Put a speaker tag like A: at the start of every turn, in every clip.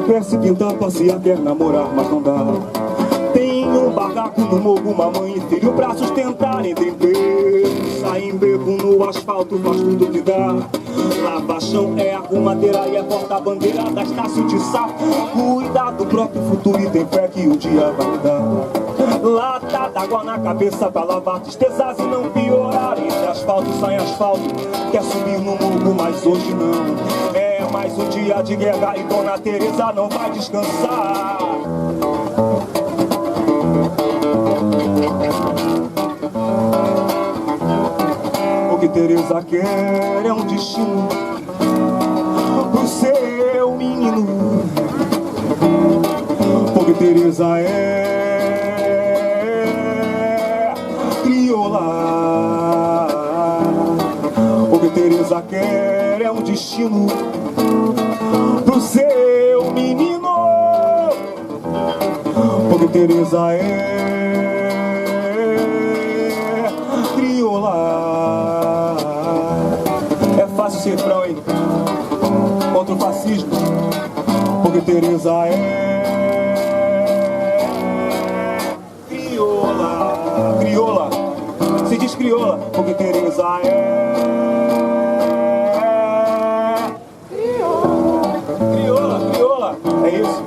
A: quer se pintar, passear, quer namorar, mas não dá. Tem um barraco no morro, uma mãe e filho pra sustentar. Entre empregos, sai em beco no asfalto, faz tudo que dá. Lava chão, é arrumadeira e é porta-bandeira das taças de saco. Cuida do próprio futuro e tem fé que o dia vai mudar. Lata d'água na cabeça pra lavar tristezas e não piorar. Entre asfalto sai asfalto, quer subir no morro, mas hoje não. É mais um dia de guerra e Dona Teresa não vai descansar. O que Teresa quer é um destino pro seu menino. Porque Teresa é crioula. O que Teresa quer é um destino pro seu menino. Porque Teresa é crioula. É fácil ser refrão, hein? Contra o fascismo. Porque Teresa é crioula. Crioula. Se diz crioula. Porque Teresa é crioula. Crioula. É isso.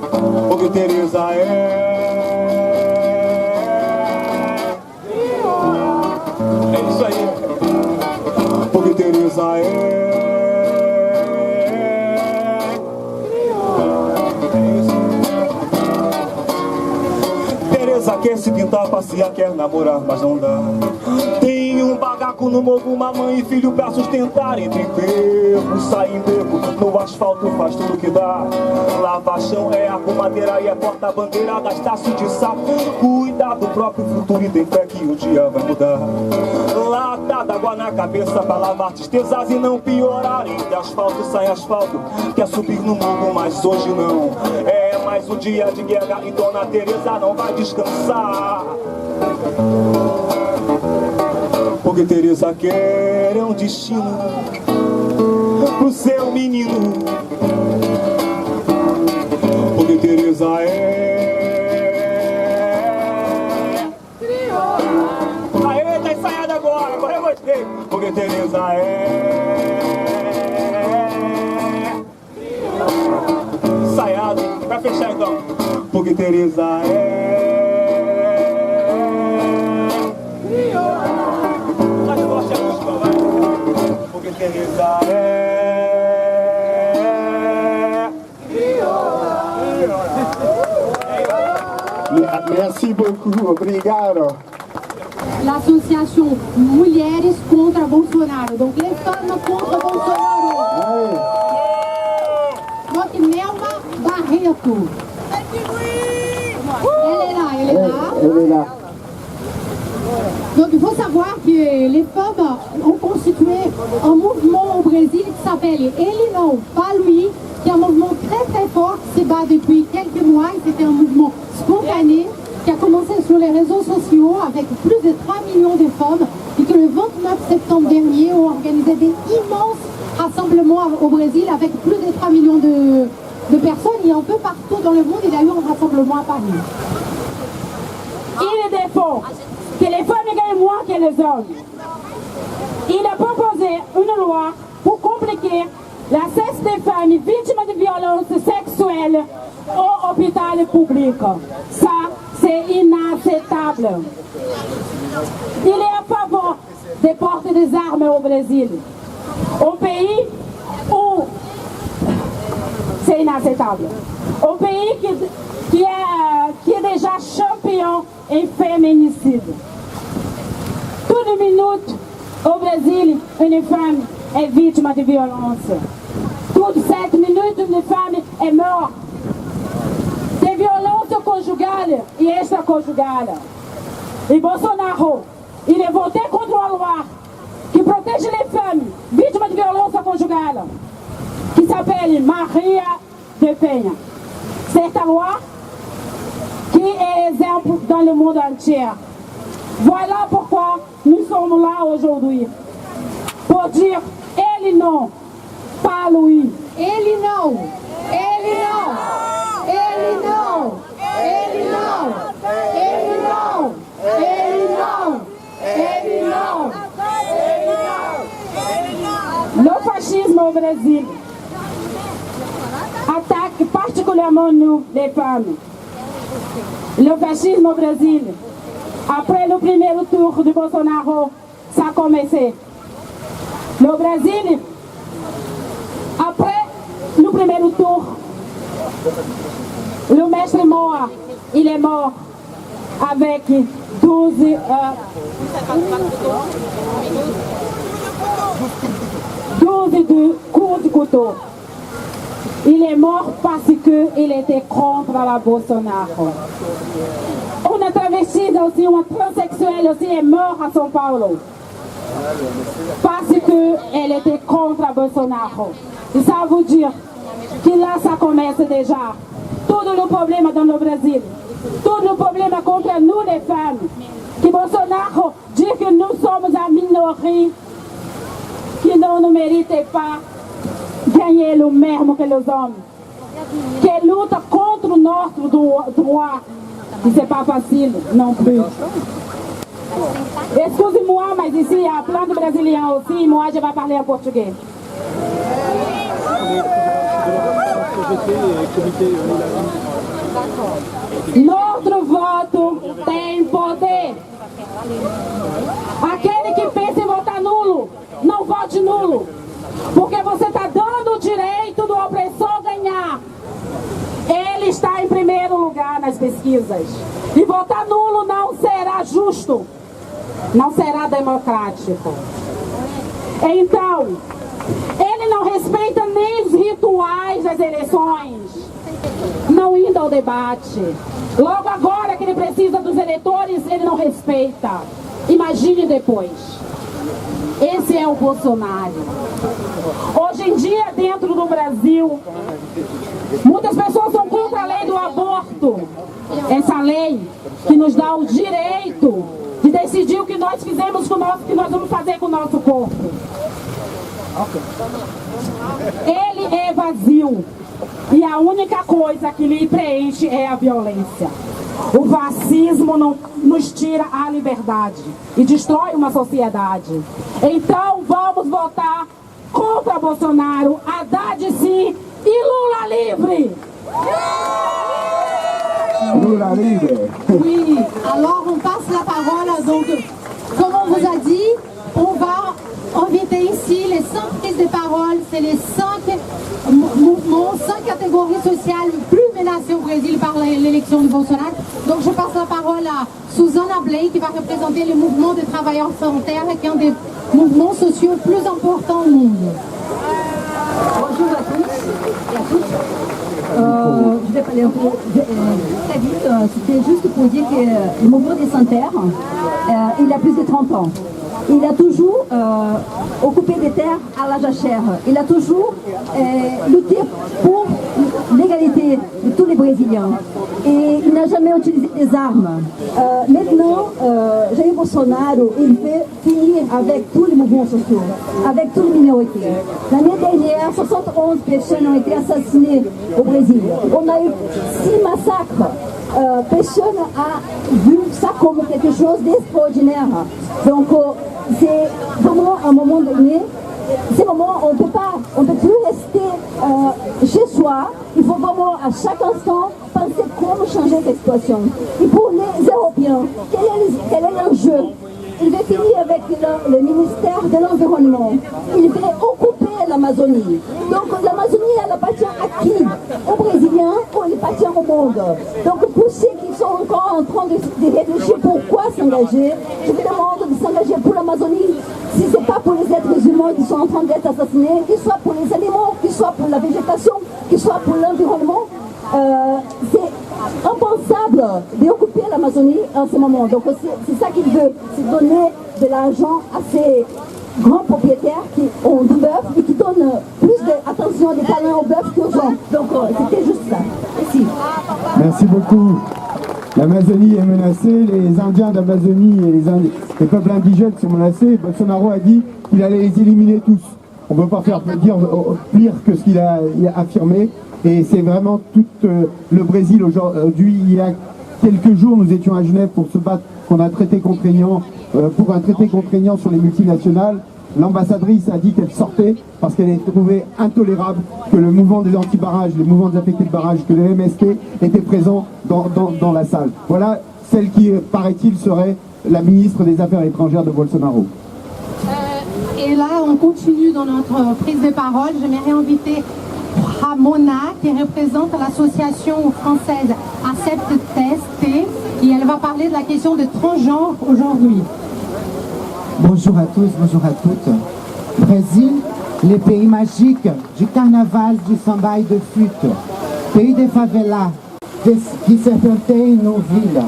A: Porque Teresa é isso aí. Porque Teresa é isso. Teresa quer se pintar, passear, quer namorar, mas não dá. Tem um barraco no morro, uma mãe e filho pra sustentar. Entre beco, sai em beco, no asfalto faz tudo que dá. Lava chão, é arrumadeira e é porta-bandeira das taças de saco. Cuida do próprio futuro e tem fé que um dia vai mudar. Lata d'água na cabeça pra lavar tristezas e não piorar. Entre asfalto sai asfalto, quer subir no morro, mas hoje não. É mais um dia de guerra e Dona Teresa não vai descansar. Porque Teresa quer é um destino pro seu menino. Porque Teresa é crioula. Aê, tá ensaiado agora eu gostei. Porque Teresa é crioula. Ensaiado, pra fechar então. Porque Teresa é crioula. Mais forte a música, vai. Porque Teresa é crioula.
B: Merci beaucoup, obrigado.
C: L'association Mulheres contra Bolsonaro. Donc les femmes contre Bolsonaro. Donc Nelma Barreto. Elle est là.
B: Elle est là.
C: Donc il faut savoir que les femmes ont constitué un mouvement au Brésil qui s'appelle Ele Não, Pas Lui, qui est un mouvement très très fort qui se bat depuis quelques mois. C'était un mouvement spontané qui a commencé sur les réseaux sociaux avec plus de 3 millions de femmes et que le 29 septembre dernier ont organisé des immenses rassemblements au Brésil avec plus de 3 millions de personnes et un peu partout dans le monde. Il y a eu un rassemblement à Paris.
D: Il défend que les femmes gagnent moins que les hommes. Il a proposé une loi pour compliquer l'accès des femmes victimes de violences sexuelles au hôpital public. Ça, c'est inacceptable. Il est à favor des portes des armes au Brésil. Un pays où c'est inacceptable. Un pays qui est déjà champion en féminicide. Toute minute au Brésil, une femme est victime de violence. Toutes 7 minutes, une femme est morte. De violence conjugale et extraconjugale. Et Bolsonaro, il est voté contre la loi qui protège les femmes victimes de violence conjugale, qui s'appelle Maria de Penha. Cette loi qui est exemple dans le monde entier. Voilà pourquoi nous sommes là aujourd'hui. Pour dire, ele não, pas lui.
C: Ele não.
D: Brésil attaque particulièrement nous, les femmes. Le fascisme au Brésil, après le premier tour de Bolsonaro, ça a commencé. Le Brésil, après le premier tour, le maître Moa, il est mort avec 12 coups de couteau. Il est mort parce qu'il était contre la Bolsonaro. Une travestide aussi, une transsexuelle aussi est morte à São Paulo. Parce qu'elle était contre la Bolsonaro. Et ça veut dire que là, ça commence déjà. Tout le problème dans le Brésil. Tout le problème contre nous, les femmes. Que Bolsonaro dit que nous sommes la minorité qui ne mérite pas gagner le même que les hommes. Qui lutte contre notre droit. Et c'est pas facile non plus. Excusez-moi, mais ici il y a plein de Brésiliens aussi. Moi, je vais parler en portugais. Notre voto tem poder. Aquele que pensa em votar nulo, não vote nulo. Porque você está dando o direito do opressor ganhar. Ele está em primeiro lugar nas pesquisas. E votar nulo não será justo. Não será democrático. Então, ele não respeita nem os rituais das eleições. Não indo ao debate. Logo agora que ele precisa dos eleitores, ele não respeita. Imagine depois. Esse é o Bolsonaro. Hoje em dia, dentro do Brasil, muitas pessoas são contra a lei do aborto. Essa lei que nos dá o direito de decidir o que nós fizemos com o nosso, que nós vamos fazer com o nosso corpo. Ele é vazio. E a única coisa que lhe preenche é a violência. O fascismo não nos tira a liberdade e destrói uma sociedade. Então vamos votar contra Bolsonaro, Haddad sim e Lula livre!
B: Lula livre!
C: Oui, alors on passe la parole. Donc, comme on vous a dit, on va inviter ici les 5 prises de parole. C'est les 5 mouvements, 5 catégories sociales plus menacées au Brésil par l'élection de Bolsonaro. Donc je passe la parole à Susanna Blake qui va représenter le mouvement des travailleurs sans terre, qui est un des mouvements sociaux plus importants au monde.
E: Bonjour à tous et à toutes. Je vais parler un peu très vite. C'était juste pour dire que le mouvement des sans-terre, il a plus de 30 ans. Il a toujours occupé des terres à la jachère. Il a toujours lutté pour l'égalité de tous les Brésiliens. Et il n'a jamais utilisé des armes. Maintenant, Jair Bolsonaro, il veut finir avec tous les mouvements sociaux, avec toutes les minorités. L'année dernière, 71 personnes ont été assassinées au Brésil. On a eu 6 massacres. Personne a vu ça comme quelque chose d'extraordinaire. Donc, c'est vraiment à un moment donné, ces moments, on ne peut plus rester chez soi. Il faut vraiment à chaque instant penser comment changer cette situation. Et pour les Européens, quel est l'enjeu? Il veut finir avec le ministère de l'Environnement. Il veut occuper l'Amazonie. Donc l'Amazonie, elle appartient à qui? Aux Brésiliens ou elle appartient au monde? Donc pour ceux qui sont encore en train de réfléchir pourquoi s'engager, je vous demande de s'engager pour l'Amazonie. Si ce n'est pas pour les êtres humains qui sont en train d'être assassinés, qu'il soit pour les animaux, qu'il soit pour la végétation, qu'il soit pour l'environnement, c'est impensable d'occuper l'Amazonie en ce moment. Donc c'est ça qu'il veut, c'est donner de l'argent à ces grands propriétaires qui ont du bœuf et qui donnent plus d'attention des câlins au bœuf qu'aux gens. Donc c'était juste ça. Merci.
B: Merci beaucoup. L'Amazonie est menacée, les Indiens d'Amazonie et les peuples indigènes sont menacés. Bolsonaro a dit qu'il allait les éliminer tous. On ne peut pas faire dire pire que ce qu'il a affirmé. Et c'est vraiment tout le Brésil aujourd'hui. Il y a quelques jours, nous étions à Genève pour se battre pour un traité contraignant sur les multinationales. l'ambassadrice a dit qu'elle sortait parce qu'elle était trouvée intolérable que le mouvement des anti-barrages, les mouvements des affectés de barrage, que les MST étaient présents dans la salle. Voilà celle qui, paraît-il, serait la ministre des Affaires étrangères de Bolsonaro.
C: Et là, on continue dans notre prise de parole. J'aimerais inviter Ramona, qui représente l'association française Accepte Test, et elle va parler de la question de transgenre aujourd'hui.
F: Bonjour à tous, bonjour à toutes. Brésil, les pays magiques du carnaval, du samba et de flûte. Pays des favelas, qui serpenteignent nos villes.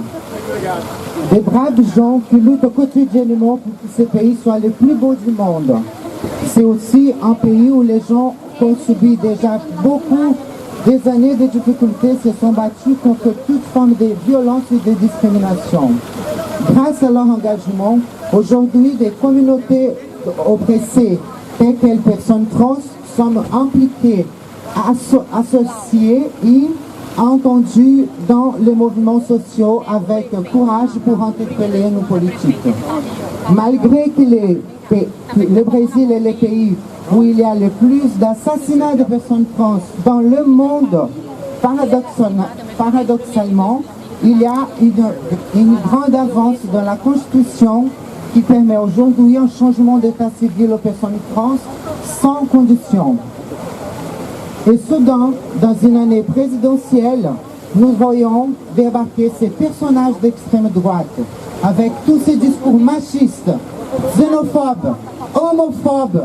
F: Des braves gens qui luttent quotidiennement pour que ce pays soit le plus beau du monde. C'est aussi un pays où les gens qui ont subi déjà beaucoup des années de difficultés se sont battus contre toute forme de violence et de discrimination. Grâce à leur engagement, aujourd'hui, des communautés oppressées, telles que les personnes trans, sont impliquées, associées et entendues dans les mouvements sociaux avec courage pour interpeller nos politiques. Malgré que le Brésil est le pays où il y a le plus d'assassinats de personnes trans dans le monde, paradoxalement, il y a une grande avance dans la Constitution qui permet aujourd'hui un changement d'état civil aux personnes trans sans condition. Et soudain, dans une année présidentielle, nous voyons débarquer ces personnages d'extrême droite avec tous ces discours machistes, xénophobes, homophobes,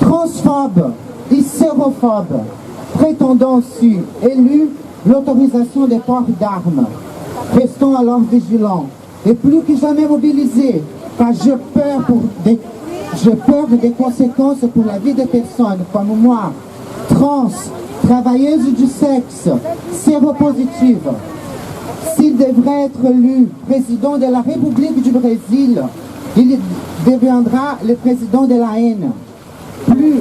F: transphobes et sérophobes, prétendant sur élu l'autorisation des ports d'armes. Restons alors vigilants et plus que jamais mobilisés, car j'ai peur des conséquences pour la vie des personnes comme moi, trans, travailleuses du sexe, séropositives. S'il devrait être élu président de la République du Brésil, il deviendra le président de la haine. Plus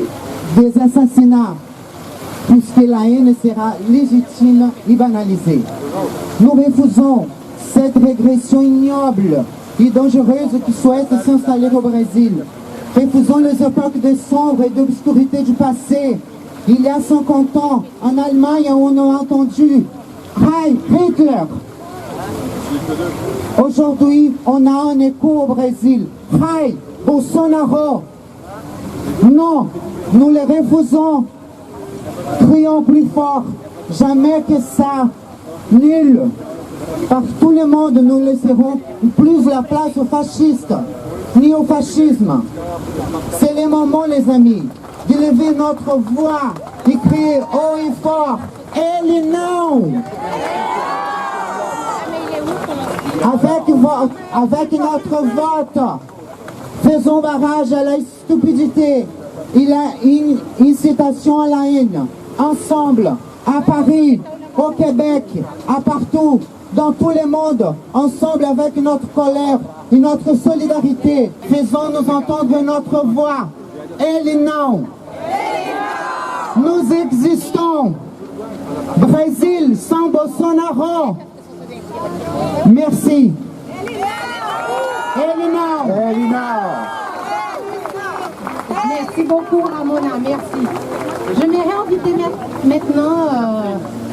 F: des assassinats, puisque la haine sera légitime et banalisée. Nous refusons cette régression ignoble et dangereuse qui souhaite s'installer au Brésil. Refusons les époques de sombre et d'obscurité du passé. Il y a 50 ans, en Allemagne, on a entendu Heil Hitler. Aujourd'hui, on a un écho au Brésil. Heil Bolsonaro. Non, nous les refusons. Crions plus fort. Jamais que ça. Nul. Par tout le monde, nous ne laisserons plus la place aux fascistes, ni au fascisme. C'est le moment, les amis, de lever notre voix et crier haut et fort. Ele non! Avec notre vote, faisons barrage à la stupidité. Il y a une incitation à la haine. Ensemble, à Paris, au Québec, à partout, dans tout le monde, ensemble avec notre colère et notre solidarité, faisons-nous entendre notre voix. Ele non! Nous existons. Brésil sans Bolsonaro. Merci. Ele non!
C: Merci beaucoup, Ramona, merci. J'aimerais inviter maintenant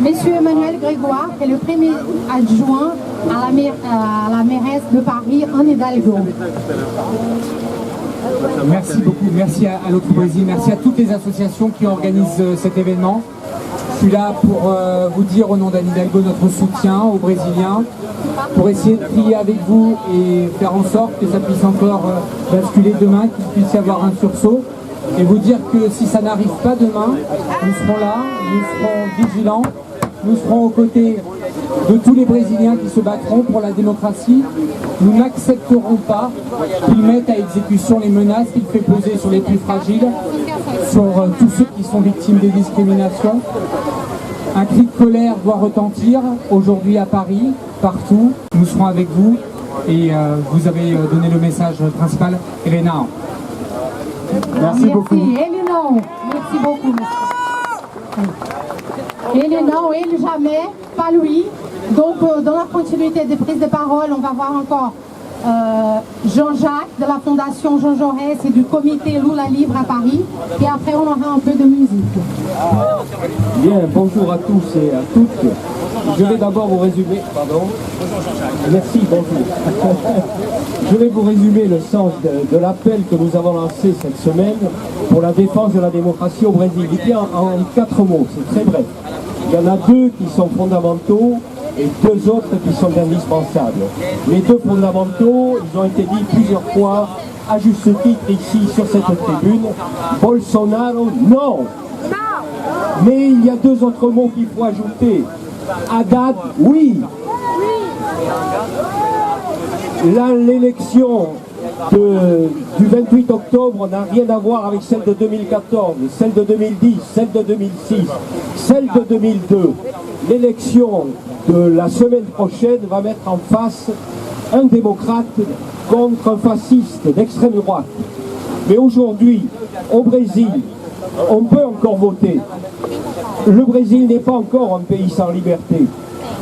C: Monsieur Emmanuel Grégoire, qui est le premier adjoint à la mairesse de Paris, Anne Hidalgo.
G: Merci beaucoup, merci à l'autre Brésil, merci à toutes les associations qui organisent cet événement. Je suis là pour vous dire au nom d'Anne Hidalgo notre soutien aux Brésiliens, pour essayer de prier avec vous et faire en sorte que ça puisse encore basculer demain, qu'il puisse y avoir un sursaut. Et vous dire que si ça n'arrive pas demain, nous serons là, nous serons vigilants, nous serons aux côtés de tous les Brésiliens qui se battront pour la démocratie. Nous n'accepterons pas qu'ils mettent à exécution les menaces qu'il fait peser sur les plus fragiles, sur tous ceux qui sont victimes des discriminations. Un cri de colère doit retentir aujourd'hui à Paris, partout. Nous serons avec vous et vous avez donné le message principal. Elena.
B: Merci beaucoup.
C: Ele non. Merci beaucoup, monsieur. Ele non, ele jamais, pas lui. Donc, dans la continuité des prises de parole, on va voir encore Jean-Jacques de la Fondation Jean Jaurès et du comité Lula Libre à Paris. Et après, on aura un peu de musique.
H: Bien, bonjour à tous et à toutes. Je vais d'abord vous résumer, pardon. Merci, bonjour. Je vais vous résumer le sens de l'appel que nous avons lancé cette semaine pour la défense de la démocratie au Brésil. Il tient en 4 mots, c'est très bref. Il y en a 2 qui sont fondamentaux et 2 autres qui sont indispensables. Les 2 fondamentaux, ils ont été dit plusieurs fois, à juste titre ici sur cette tribune. Bolsonaro, non. Mais il y a 2 autres mots qu'il faut ajouter. Haddad, oui. Là, l'élection du 28 octobre n'a rien à voir avec celle de 2014, celle de 2010, celle de 2006, celle de 2002. L'élection de la semaine prochaine va mettre en face un démocrate contre un fasciste d'extrême droite. Mais aujourd'hui, au Brésil, on peut encore voter. Le Brésil n'est pas encore un pays sans liberté.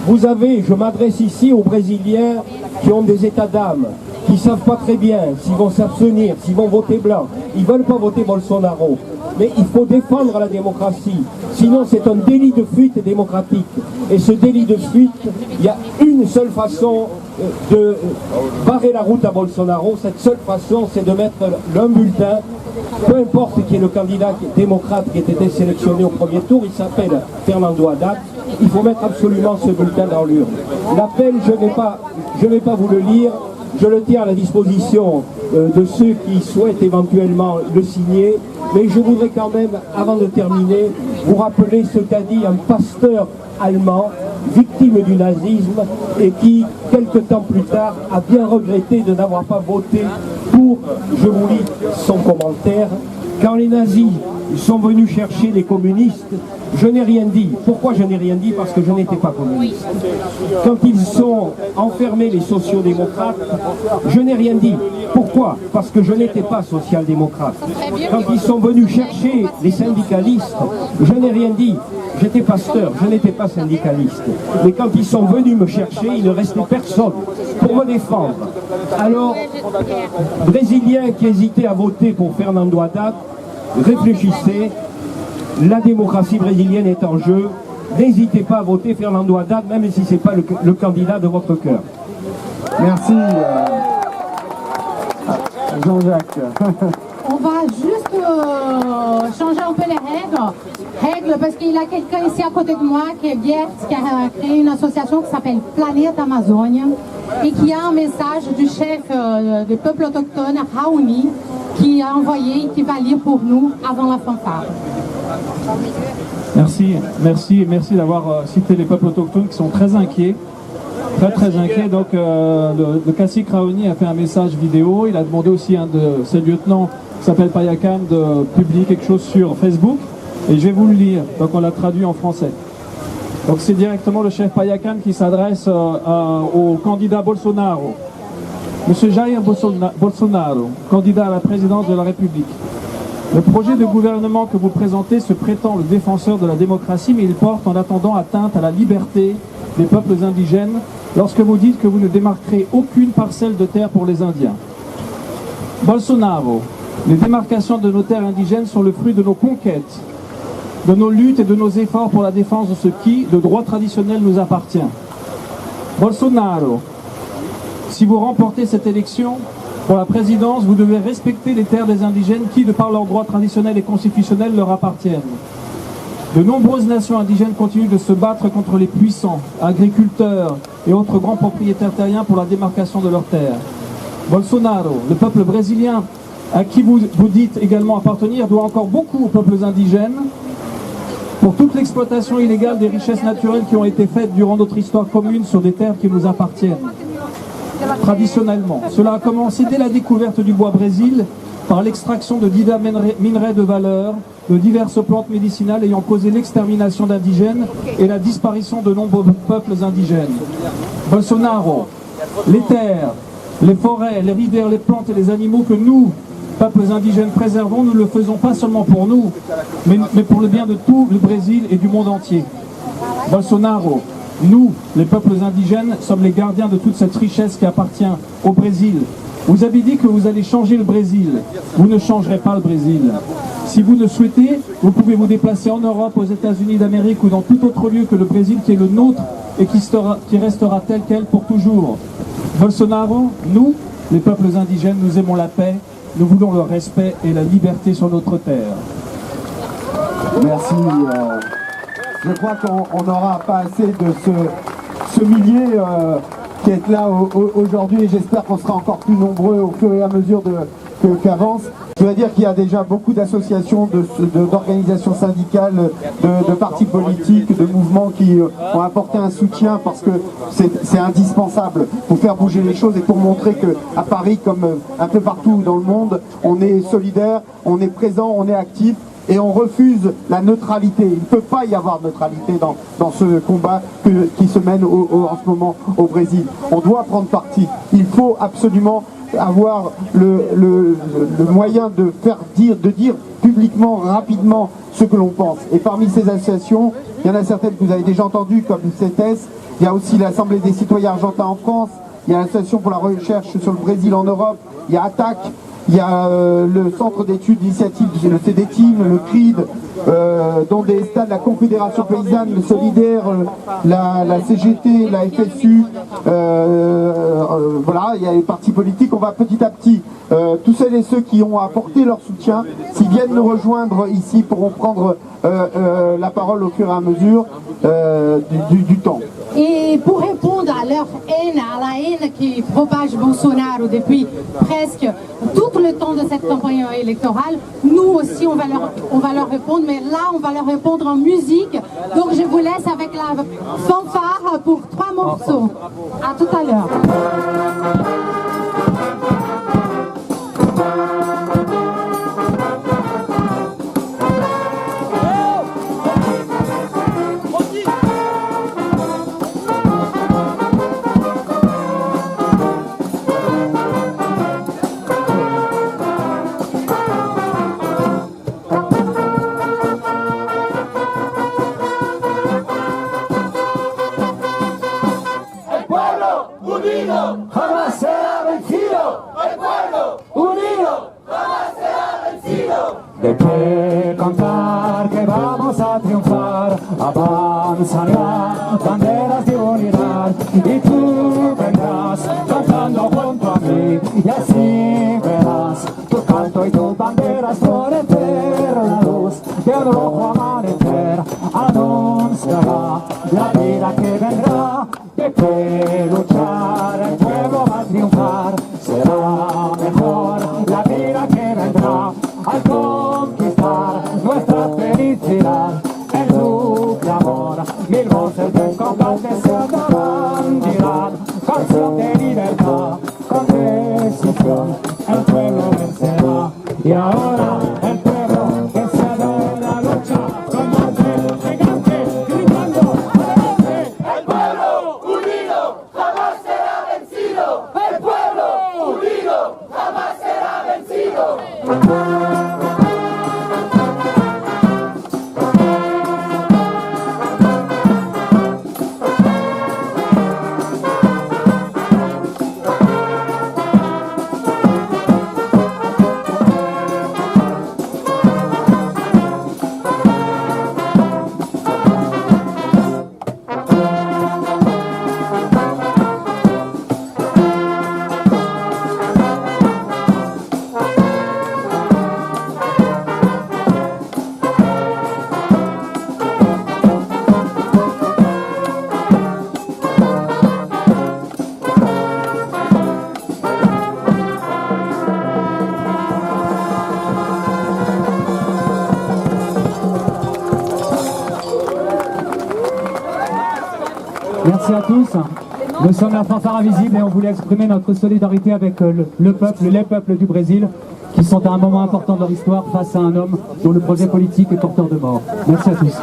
H: Vous avez, je m'adresse ici aux Brésiliens qui ont des états d'âme, qui ne savent pas très bien s'ils vont s'abstenir, s'ils vont voter blanc. Ils ne veulent pas voter Bolsonaro. Mais il faut défendre la démocratie. Sinon, c'est un délit de fuite démocratique. Et ce délit de fuite, il y a une seule façon de barrer la route à Bolsonaro. Cette seule façon, c'est de mettre un bulletin, peu importe qui est le candidat démocrate qui a été sélectionné au premier tour, il s'appelle Fernando Haddad. Il faut mettre absolument ce bulletin dans l'urne. L'appel, je ne vais pas vous le lire, je le tiens à la disposition de ceux qui souhaitent éventuellement le signer, mais je voudrais quand même, avant de terminer, vous rappeler ce qu'a dit un pasteur allemand, victime du nazisme, et qui, quelque temps plus tard, a bien regretté de n'avoir pas voté pour, je vous lis son commentaire, quand les nazis sont venus chercher les communistes, je n'ai rien dit. Pourquoi je n'ai rien dit? Parce que je n'étais pas communiste. Quand ils ont enfermé les sociodémocrates, je n'ai rien dit. Pourquoi? Parce que je n'étais pas social-démocrate. Quand ils sont venus chercher les syndicalistes, je n'ai rien dit. J'étais pasteur, je n'étais pas syndicaliste. Mais quand ils sont venus me chercher, il ne restait personne pour me défendre. Alors, Brésiliens qui hésitaient à voter pour Fernando Haddad, réfléchissez, la démocratie brésilienne est en jeu, n'hésitez pas à voter Fernando Haddad, même si ce n'est pas le candidat de votre cœur.
B: Merci Jean-Jacques.
C: On va juste changer un peu les règles parce qu'il y a quelqu'un ici à côté de moi qui est Gert, qui a créé une association qui s'appelle Planète Amazonia et qui a un message du chef des peuples autochtones, Raoni, qui a envoyé et qui va lire pour nous avant la fanfare.
I: Merci d'avoir cité les peuples autochtones qui sont très inquiets. Très inquiet. Donc le cacique Raoni a fait un message vidéo. Il a demandé aussi à un de ses lieutenants qui s'appelle Payakan de publier quelque chose sur Facebook. Et je vais vous le lire. Donc on l'a traduit en français. Donc c'est directement le chef Payakan qui s'adresse au candidat Bolsonaro. Monsieur Jair Bolsonaro, candidat à la présidence de la République. Le projet de gouvernement que vous présentez se prétend le défenseur de la démocratie, mais il porte en attendant atteinte à la liberté des peuples indigènes lorsque vous dites que vous ne démarquerez aucune parcelle de terre pour les Indiens. Bolsonaro, les démarcations de nos terres indigènes sont le fruit de nos conquêtes, de nos luttes et de nos efforts pour la défense de ce qui, de droit traditionnel, nous appartient. Bolsonaro, si vous remportez cette élection pour la présidence, vous devez respecter les terres des indigènes qui, de par leurs droits traditionnels et constitutionnels, leur appartiennent. De nombreuses nations indigènes continuent de se battre contre les puissants, agriculteurs et autres grands propriétaires terriens pour la démarcation de leurs terres. Bolsonaro, le peuple brésilien à qui vous dites également appartenir, doit encore beaucoup aux peuples indigènes pour toute l'exploitation illégale des richesses naturelles qui ont été faites durant notre histoire commune sur des terres qui nous appartiennent. Traditionnellement, cela a commencé dès la découverte du bois Brésil par l'extraction de divers minerais de valeur, de diverses plantes médicinales ayant causé l'extermination d'indigènes et la disparition de nombreux peuples indigènes. Bolsonaro, les terres, les forêts, les rivières, les plantes et les animaux que nous, peuples indigènes, préservons, nous ne le faisons pas seulement pour nous, mais pour le bien de tout le Brésil et du monde entier. Bolsonaro, nous, les peuples indigènes, sommes les gardiens de toute cette richesse qui appartient au Brésil. Vous avez dit que vous allez changer le Brésil. Vous ne changerez pas le Brésil. Si vous le souhaitez, vous pouvez vous déplacer en Europe, aux États-Unis d'Amérique ou dans tout autre lieu que le Brésil qui est le nôtre et qui restera tel quel pour toujours. Bolsonaro, nous, les peuples indigènes, nous aimons la paix, nous voulons le respect et la liberté sur notre terre.
B: Merci. Je crois qu'on n'aura pas assez de ce millier qui est là aujourd'hui et j'espère qu'on sera encore plus nombreux au fur et à mesure qu'avance. Je voudrais dire qu'il y a déjà beaucoup d'associations, d'organisations syndicales, de partis politiques, de mouvements qui ont apporté un soutien parce que c'est indispensable pour faire bouger les choses et pour montrer qu'à Paris, comme un peu partout dans le monde, on est solidaire, on est présent, on est actif. Et on refuse la neutralité. Il ne peut pas y avoir de neutralité dans ce combat qui se mène en ce moment au Brésil. On doit prendre parti. Il faut absolument avoir le moyen de dire publiquement, rapidement ce que l'on pense. Et parmi ces associations, il y en a certaines que vous avez déjà entendues, comme CETES. Il y a aussi l'Assemblée des citoyens argentins en France. Il y a l'Association pour la recherche sur le Brésil en Europe. Il y a ATTAC. Il y a le Centre d'études d'initiative, le CDTIM, le CRID, dont des stades, la Confédération Paysanne, le Solidaire, la CGT, la FSU, voilà, il y a les partis politiques. On va petit à petit, tous celles et ceux qui ont apporté leur soutien, s'ils viennent nous rejoindre ici, pourront prendre la parole au fur et à mesure du temps.
C: Et pour répondre à leur haine, à la haine qui propage Bolsonaro depuis presque tout le temps de cette campagne électorale, nous aussi on va leur répondre, mais là on va leur répondre en musique. Donc je vous laisse avec la fanfare pour 3 morceaux. À tout à l'heure.
J: De qué cantar que vamos a triunfar, avanzan las banderas de unidad y tú vendrás cantando junto a mí y así verás tu canto y tu bandera florecer, la luz del rojo amanecer anunciará la vida que vendrá. De qué luchar el pueblo va a triunfar, será mejor la vida que vendrá al conquistar nuestra felicidad en su clamor. Mil voces de combate se alzarán, dirán canción de libertad, con decisión el pueblo vencerá. Y ahora el pueblo que se ve en la lucha con más gigante gritando adelante. El pueblo unido jamás será vencido. El pueblo unido jamás será vencido.
G: Merci à tous. Nous sommes la fanfare invisible et on voulait exprimer notre solidarité avec le peuple, les peuples du Brésil qui sont à un moment important de leur histoire face à un homme dont le projet politique est porteur de mort. Merci à tous.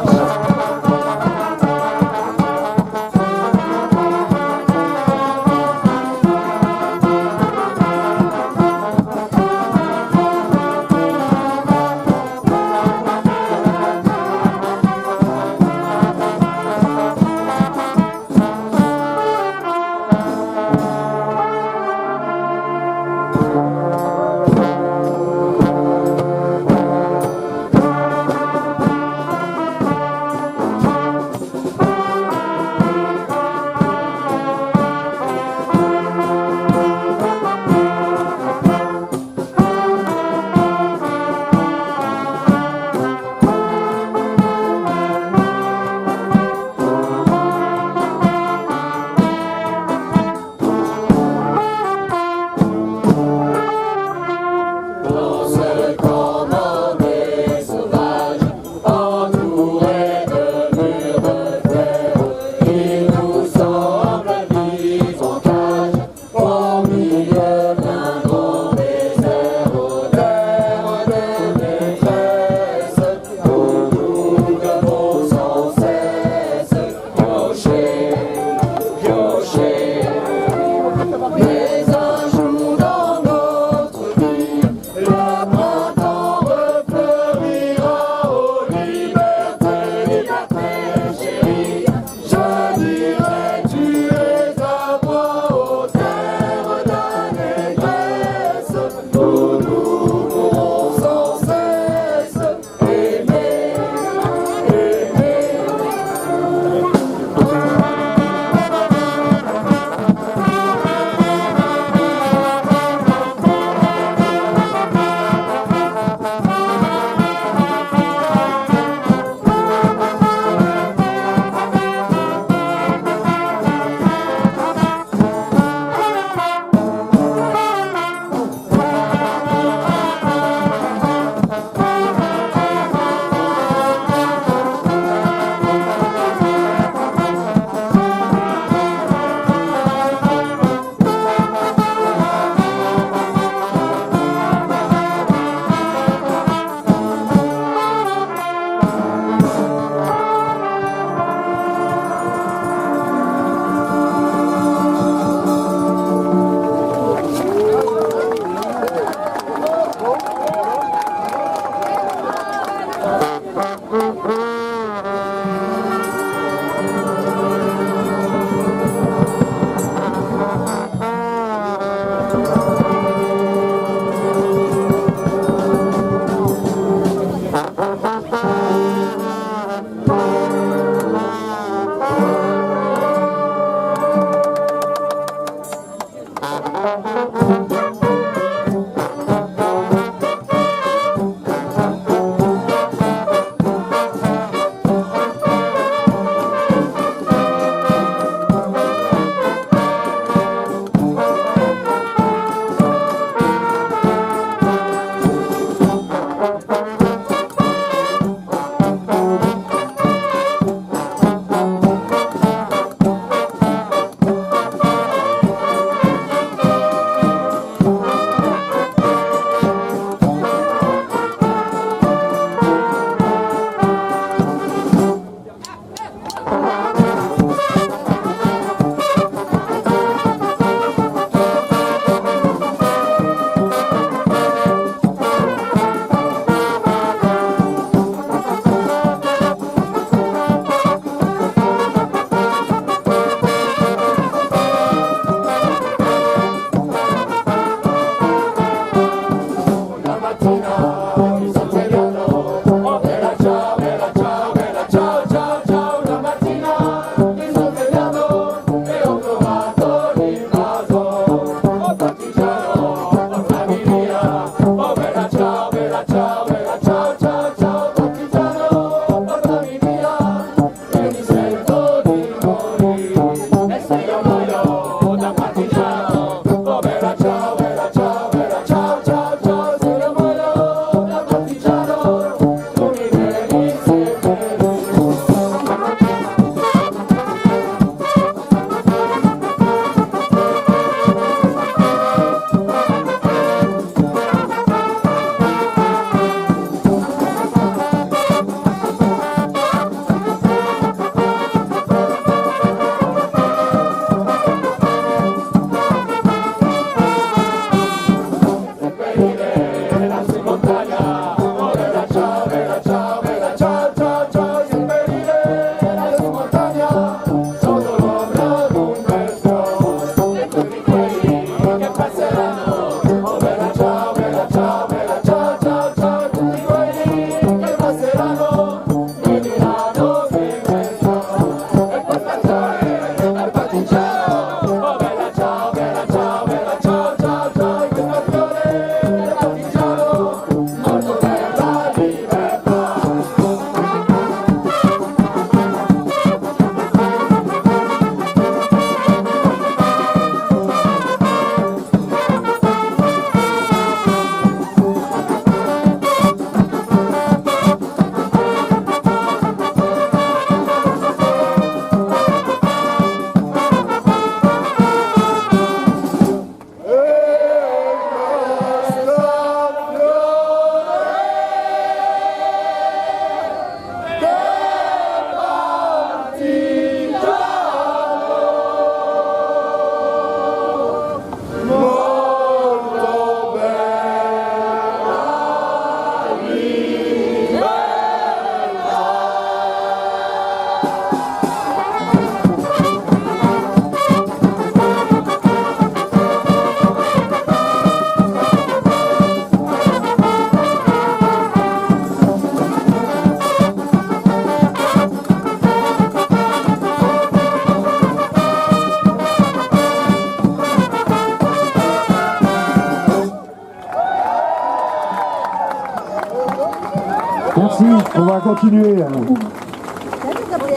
B: On va continuer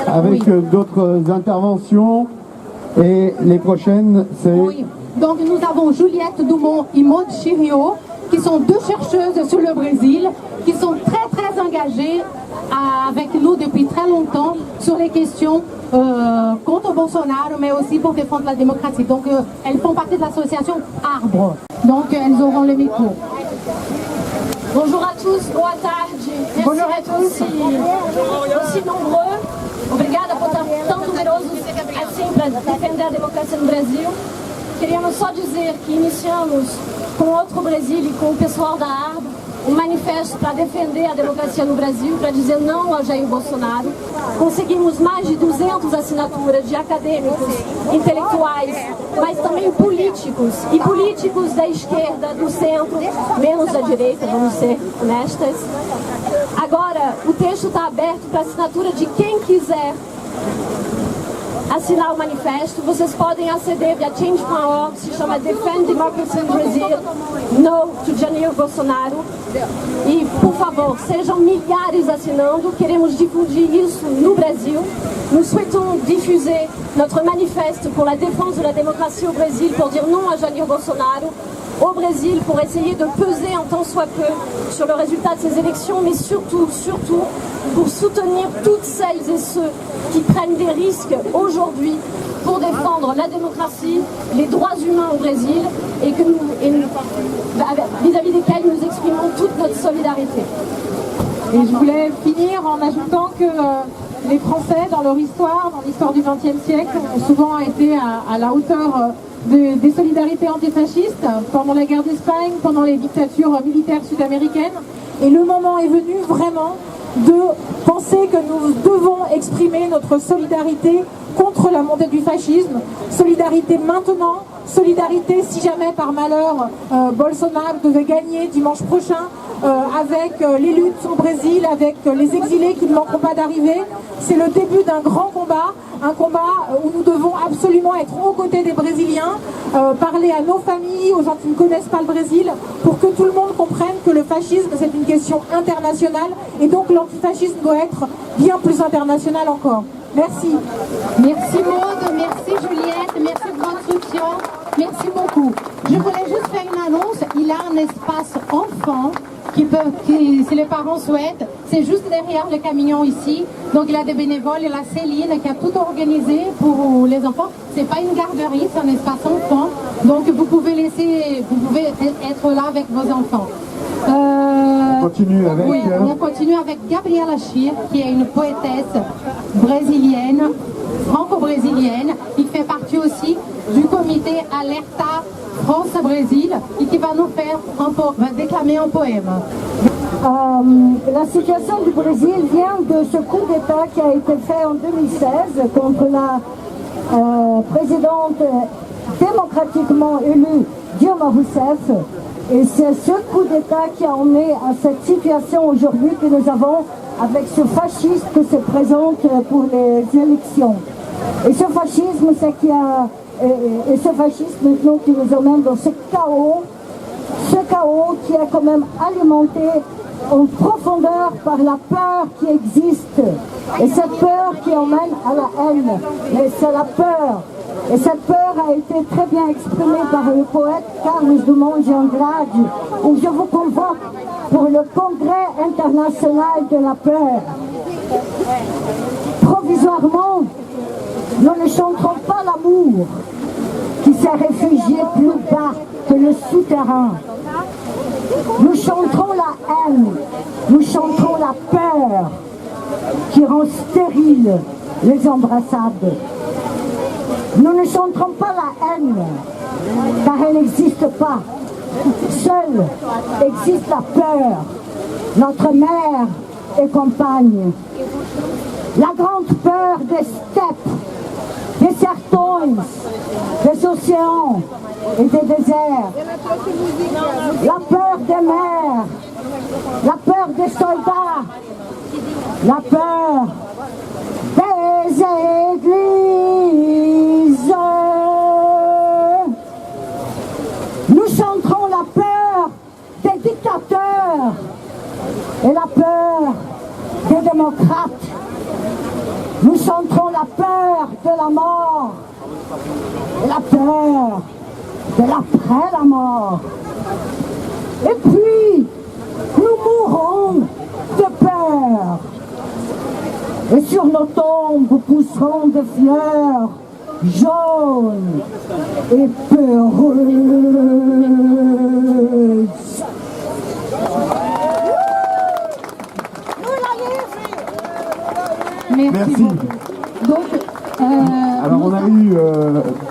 B: avec d'autres interventions. Et les prochaines, c'est...
C: Oui. Donc nous avons Juliette Dumont et Maud Chirio, qui sont deux chercheuses sur le Brésil, qui sont très très engagées avec nous depuis très longtemps sur les questions contre Bolsonaro, mais aussi pour défendre la démocratie. Donc elles font partie de l'association Arbre. Donc elles auront le micro.
K: Bonjour à tous, boa tarde. Merci d'être aussi nombreux. Obrigada por estar tão numerosos assim para defender a democracia no Brasil. Queríamos só dizer que iniciamos com outro Brasil e com o pessoal da Arbre manifesto para defender a democracia no Brasil, para dizer não ao Jair Bolsonaro. Conseguimos mais de 200 assinaturas de acadêmicos, intelectuais, mas também políticos, e políticos da esquerda, do centro, menos da direita, vamos ser honestas. Agora, o texto está aberto para assinatura de quem quiser assinar o manifesto. Vocês podem aceder via change.org, se chama Defend Democracy in Brazil, No to Jair Bolsonaro. E, por favor, sejam milhares assinando. Queremos difundir isso no Brasil. Nous souhaitons diffuser notre manifeste pour la défense de la démocratie au Brésil, pour dire non à Jair Bolsonaro au Brésil, pour essayer de peser un tant soit peu sur le résultat de ces élections, mais surtout pour soutenir toutes celles et ceux qui prennent des risques aujourd'hui pour défendre la démocratie, les droits humains au Brésil, et vis-à-vis desquels nous exprimons toute notre solidarité.
C: Et je voulais finir en ajoutant que les Français, dans leur histoire, dans l'histoire du XXe siècle, ont souvent été à la hauteur des solidarités antifascistes pendant la guerre d'Espagne, pendant les dictatures militaires sud-américaines. Et le moment est venu vraiment de penser que nous devons exprimer notre solidarité contre la montée du fascisme. Solidarité maintenant, solidarité si jamais par malheur Bolsonaro devait gagner dimanche prochain, avec les luttes au Brésil, avec les exilés qui ne manqueront pas d'arriver. C'est le début d'un grand combat, un combat où nous devons absolument être aux côtés des Brésiliens, parler à nos familles, aux gens qui ne connaissent pas le Brésil, pour que tout le monde comprenne que le fascisme c'est une question internationale et donc l'antifascisme doit être bien plus international encore. Merci.
L: Merci Maud, merci Juliette, merci pour l'instruction, merci beaucoup. Je voulais juste faire une annonce, il a un espace enfant si les parents souhaitent, c'est juste derrière le camion ici. Donc il y a des bénévoles, il y a Céline qui a tout organisé pour les enfants. C'est pas une garderie, c'est un espace enfant. Donc vous pouvez être là avec vos enfants.
B: On continue avec...
L: Oui, on continue avec Gabriela Chir, qui est une poétesse brésilienne, franco-brésilienne, qui fait partie aussi du comité Alerta France-Brésil et qui va nous faire déclamer un poème.
E: La situation du Brésil vient de ce coup d'État qui a été fait en 2016 contre la présidente démocratiquement élue Dilma Rousseff. Et c'est ce coup d'État qui a emmené à cette situation aujourd'hui que nous avons avec ce fascisme qui se présente pour les élections. Et ce fascisme, c'est ce fascisme maintenant qui nous emmène dans ce chaos qui est quand même alimenté en profondeur par la peur qui existe. Et cette peur qui emmène à la haine. Mais c'est la peur. Et cette peur a été très bien exprimée par le poète Carlos Drummond de Andrade, où je vous convoque pour le Congrès international de la peur. Provisoirement, nous ne chanterons pas l'amour qui s'est réfugié plus bas que le souterrain. Nous chanterons la haine, nous chanterons la peur qui rend stérile les embrassades. Nous ne chanterons pas la haine, car elle n'existe pas. Seule existe la peur, notre mère et compagne. La grande peur des steppes, des sertões, des océans et des déserts. La peur des mers, la peur des soldats, la peur des églises. Nous chanterons la peur des dictateurs et la peur la mort, et la peur de l'après la mort. Et puis, nous mourrons de peur. Et sur nos tombes pousseront des fleurs jaunes et peureuses.
B: Merci.
C: Donc,
B: alors on a eu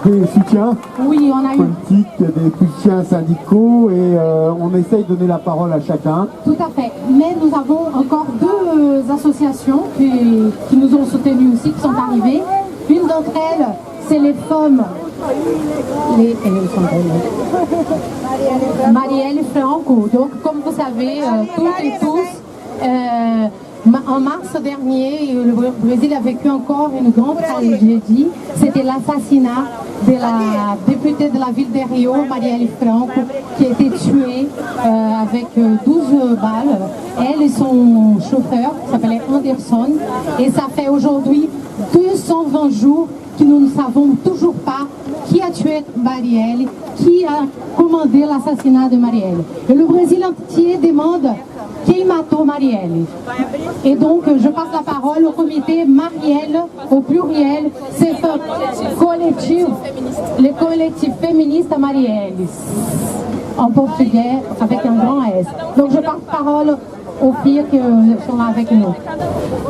B: des soutiens
C: oui, on a eu
B: politiques, des soutiens syndicaux et on essaye de donner la parole à chacun.
C: tout à fait. Mais nous avons encore deux associations qui nous ont soutenus aussi, qui sont arrivées. Une d'entre elles, c'est les femmes. Marielle Franco. Donc, comme vous savez, toutes et tous, en mars dernier, le Brésil a vécu encore une grande tragédie. C'était l'assassinat de la députée de la ville de Rio, Marielle Franco, qui a été tuée avec 12 balles. Elle et son chauffeur, qui s'appelait Anderson. Et ça fait aujourd'hui 220 jours que nous ne savons toujours pas qui a tué Marielle, qui a commandé l'assassinat de Marielle. Et le Brésil entier demande qui matou Marielle. Et donc, je passe la parole au comité Marielle, au pluriel, c'est le collectif féministe Marielle, en portugais, avec un grand S. Donc, je passe la parole aux filles qui sont là avec nous.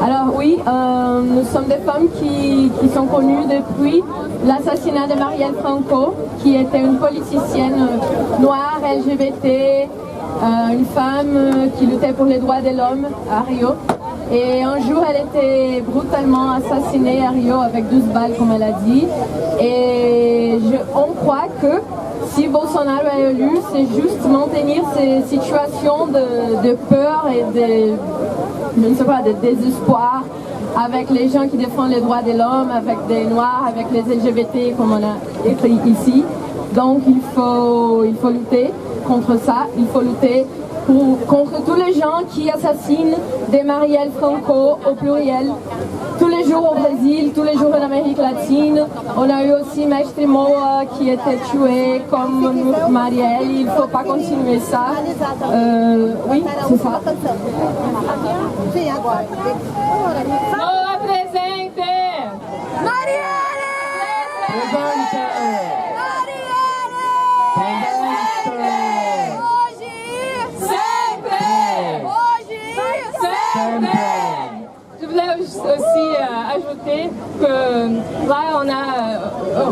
K: Alors oui, nous sommes des femmes qui sont connues depuis l'assassinat de Marielle Franco, qui était une politicienne noire, LGBT, une femme qui luttait pour les droits de l'homme à Rio. Et un jour, elle était brutalement assassinée à Rio avec 12 balles, comme elle a dit. Et on croit que si Bolsonaro est élu, c'est juste maintenir ces situations de peur et de désespoir avec les gens qui défendent les droits de l'homme, avec des Noirs, avec les LGBT, comme on a écrit ici. Donc il faut lutter contre ça, il faut lutter contre tous les gens qui assassinent des Marielle Franco au pluriel. Tous les jours au Brésil, tous les jours en Amérique latine. On a eu aussi Mestre Moa qui était tué comme Marielle. Il ne faut pas continuer ça. Oui, c'est ça.
M: Moa presente! Marielle!
B: Presente!
M: Je voulais aussi ajouter que là,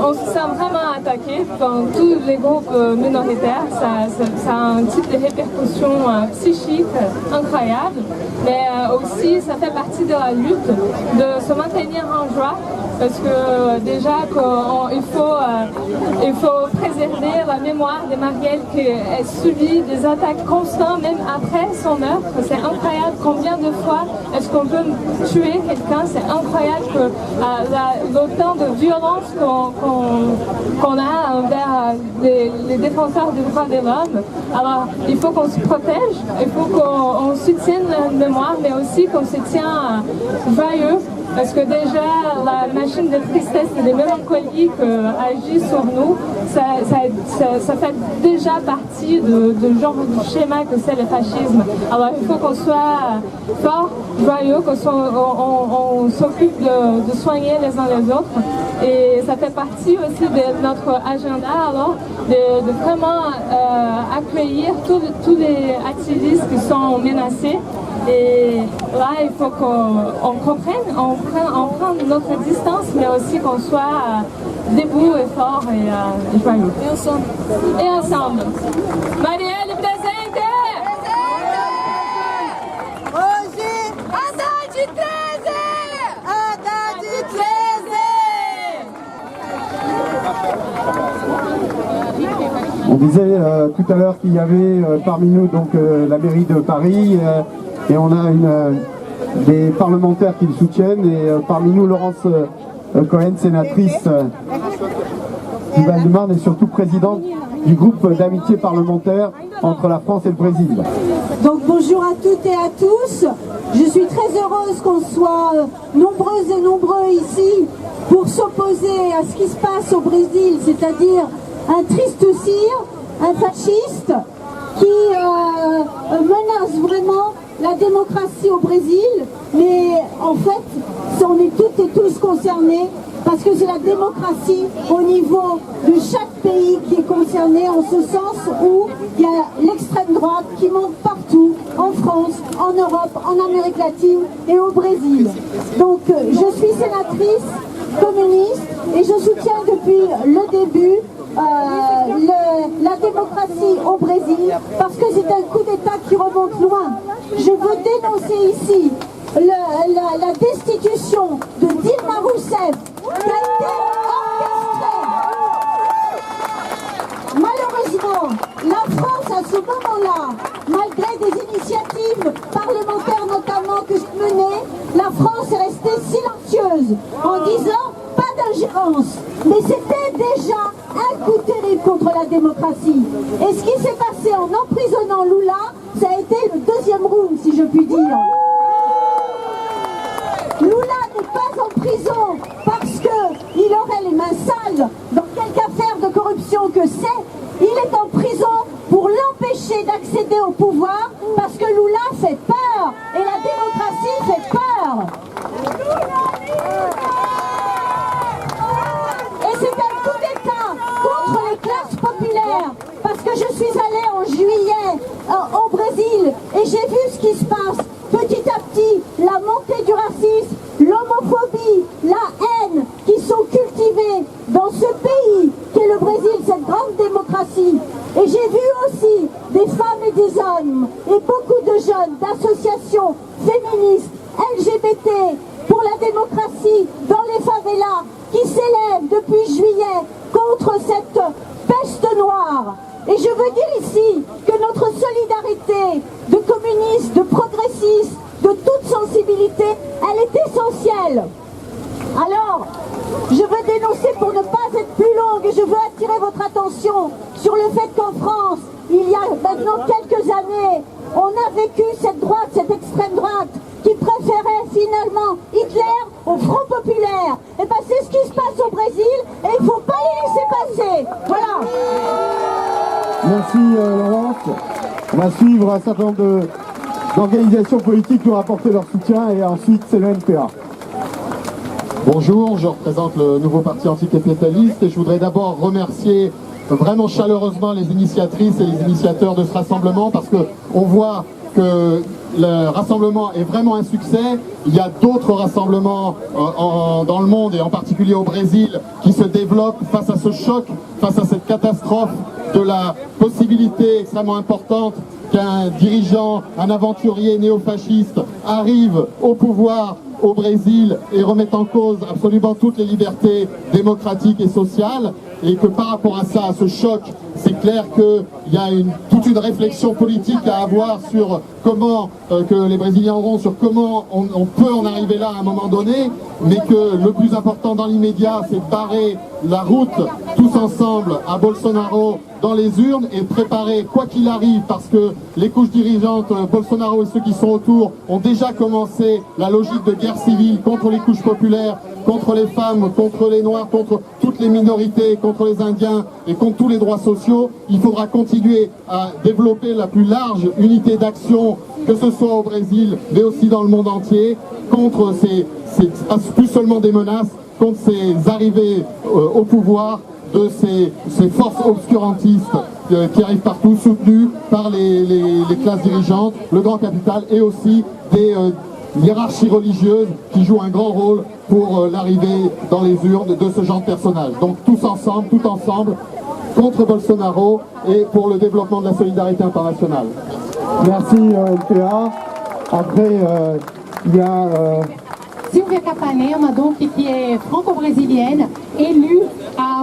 M: on se sent vraiment attaqué dans tous les groupes minoritaires. Ça a un type de répercussion psychique incroyable, mais aussi ça fait partie de la lutte de se maintenir en joie. Parce que déjà il faut préserver la mémoire de Marielle qui a subi des attaques constantes même après son meurtre. C'est incroyable combien de fois est-ce qu'on peut tuer quelqu'un. C'est incroyable que l'autant de violence qu'on a envers les défenseurs des droits de l'homme. Alors il faut qu'on se protège, il faut qu'on soutienne la mémoire, mais aussi qu'on se tient joyeux. Parce que déjà, la machine de tristesse et de mélancolie agit sur nous, ça fait déjà partie du genre de schéma que c'est le fascisme. Alors il faut qu'on soit fort, joyeux, qu'on s'occupe de soigner les uns les autres. Et ça fait partie aussi de notre agenda, alors, de vraiment accueillir tous les activistes qui sont menacés. Et là, il faut qu'on comprenne, on prenne notre distance, mais aussi qu'on soit debout et fort et joyeux. Et ensemble. Et ensemble. Marielle presente!
N: Hoje, Haddad 13! Haddad 13!
B: On disait tout à l'heure qu'il y avait parmi nous donc la mairie de Paris et on a des parlementaires qui le soutiennent et parmi nous Laurence Cohen, sénatrice du Val-de-Marne et surtout présidente du groupe d'amitié parlementaire entre la France et le Brésil.
E: Donc bonjour à toutes et à tous. Je suis très heureuse qu'on soit nombreuses et nombreux ici pour s'opposer à ce qui se passe au Brésil, c'est-à-dire un triste cire, un fasciste qui menace vraiment la démocratie au Brésil, mais en fait, on est toutes et tous concernés parce que c'est la démocratie au niveau de chaque pays qui est concerné, en ce sens où il y a l'extrême droite qui monte partout, en France, en Europe, en Amérique latine et au Brésil. Donc je suis sénatrice communiste et je soutiens depuis le début la démocratie au Brésil parce que c'est un coup d'État qui remonte loin. Je veux dénoncer ici la destitution de Dilma Rousseff qui a été orchestrée. Malheureusement, la France à ce moment-là, malgré des initiatives parlementaires notamment que je menais, la France est restée silencieuse en disant pas d'ingérence. Mais c'était déjà un coup terrible contre la démocratie. Et ce qui s'est passé en emprisonnant Lula, ça a été le deuxième round, si je puis dire. Lula n'est pas en prison parce qu'il aurait les mains sales dans quelque affaire de corruption que c'est. Il est en prison pour l'empêcher d'accéder au pouvoir parce que Lula fait peur et la démocratie fait peur. Et c'est un coup d'État contre les classes populaires parce que je suis allée en juillet au Brésil et j'ai vu ce qui se passe. Petit à petit, la montée du racisme, l'homophobie, la haine qui sont cultivées dans ce pays qu'est le Brésil, cette grande démocratie. Et j'ai vu aussi des femmes et des hommes et beaucoup de jeunes d'associations féministes, LGBT, pour la démocratie dans les favelas qui s'élèvent depuis juillet contre cette peste noire. Et je veux dire ici que notre solidarité de communistes, de progressistes, de toute sensibilité, elle est essentielle. Alors, je veux dénoncer pour ne pas être plus longue et je veux attirer votre attention sur le fait qu'en France, il y a maintenant quelques années, on a vécu cette droite, cette extrême droite, qui préférait finalement Hitler au Front Populaire. Et bien c'est ce qui se passe au Brésil et il ne faut pas les laisser passer. Voilà.
B: Merci Laurence. On va suivre un certain nombre d'organisations politiques qui ont apporté leur soutien et ensuite c'est le NPA.
O: Bonjour, je représente le nouveau parti anticapitaliste et je voudrais d'abord remercier vraiment chaleureusement les initiatrices et les initiateurs de ce rassemblement parce qu'on voit que le rassemblement est vraiment un succès. Il y a d'autres rassemblements dans le monde et en particulier au Brésil qui se développent face à ce choc, face à cette catastrophe de la possibilité extrêmement importante qu'un dirigeant, un aventurier néofasciste arrive au pouvoir au Brésil et remette en cause absolument toutes les libertés démocratiques et sociales, et que par rapport à ça, à ce choc, c'est clair qu'il y a toute une réflexion politique à avoir sur comment, que les Brésiliens auront, sur comment on peut en arriver là à un moment donné, mais que le plus important dans l'immédiat, c'est de barrer la route tous ensemble à Bolsonaro dans les urnes et préparer quoi qu'il arrive, parce que les couches dirigeantes, Bolsonaro et ceux qui sont autour, ont déjà commencé la logique de guerre civile contre les couches populaires, contre les femmes, contre les noirs, contre toutes les minorités, contre les indiens et contre tous les droits sociaux. Il faudra continuer à développer la plus large unité d'action, que ce soit au Brésil, mais aussi dans le monde entier, contre plus seulement des menaces, contre ces arrivées au pouvoir de ces forces obscurantistes qui arrivent partout, soutenues par les classes dirigeantes, le grand capital et aussi des hiérarchies religieuses qui jouent un grand rôle pour l'arrivée dans les urnes de ce genre de personnages. Donc tous ensemble, tout ensemble, contre Bolsonaro et pour le développement de la solidarité internationale.
B: Merci NPA. Après, il y a...
C: Silvia Capanema, donc, qui est franco-brésilienne, élue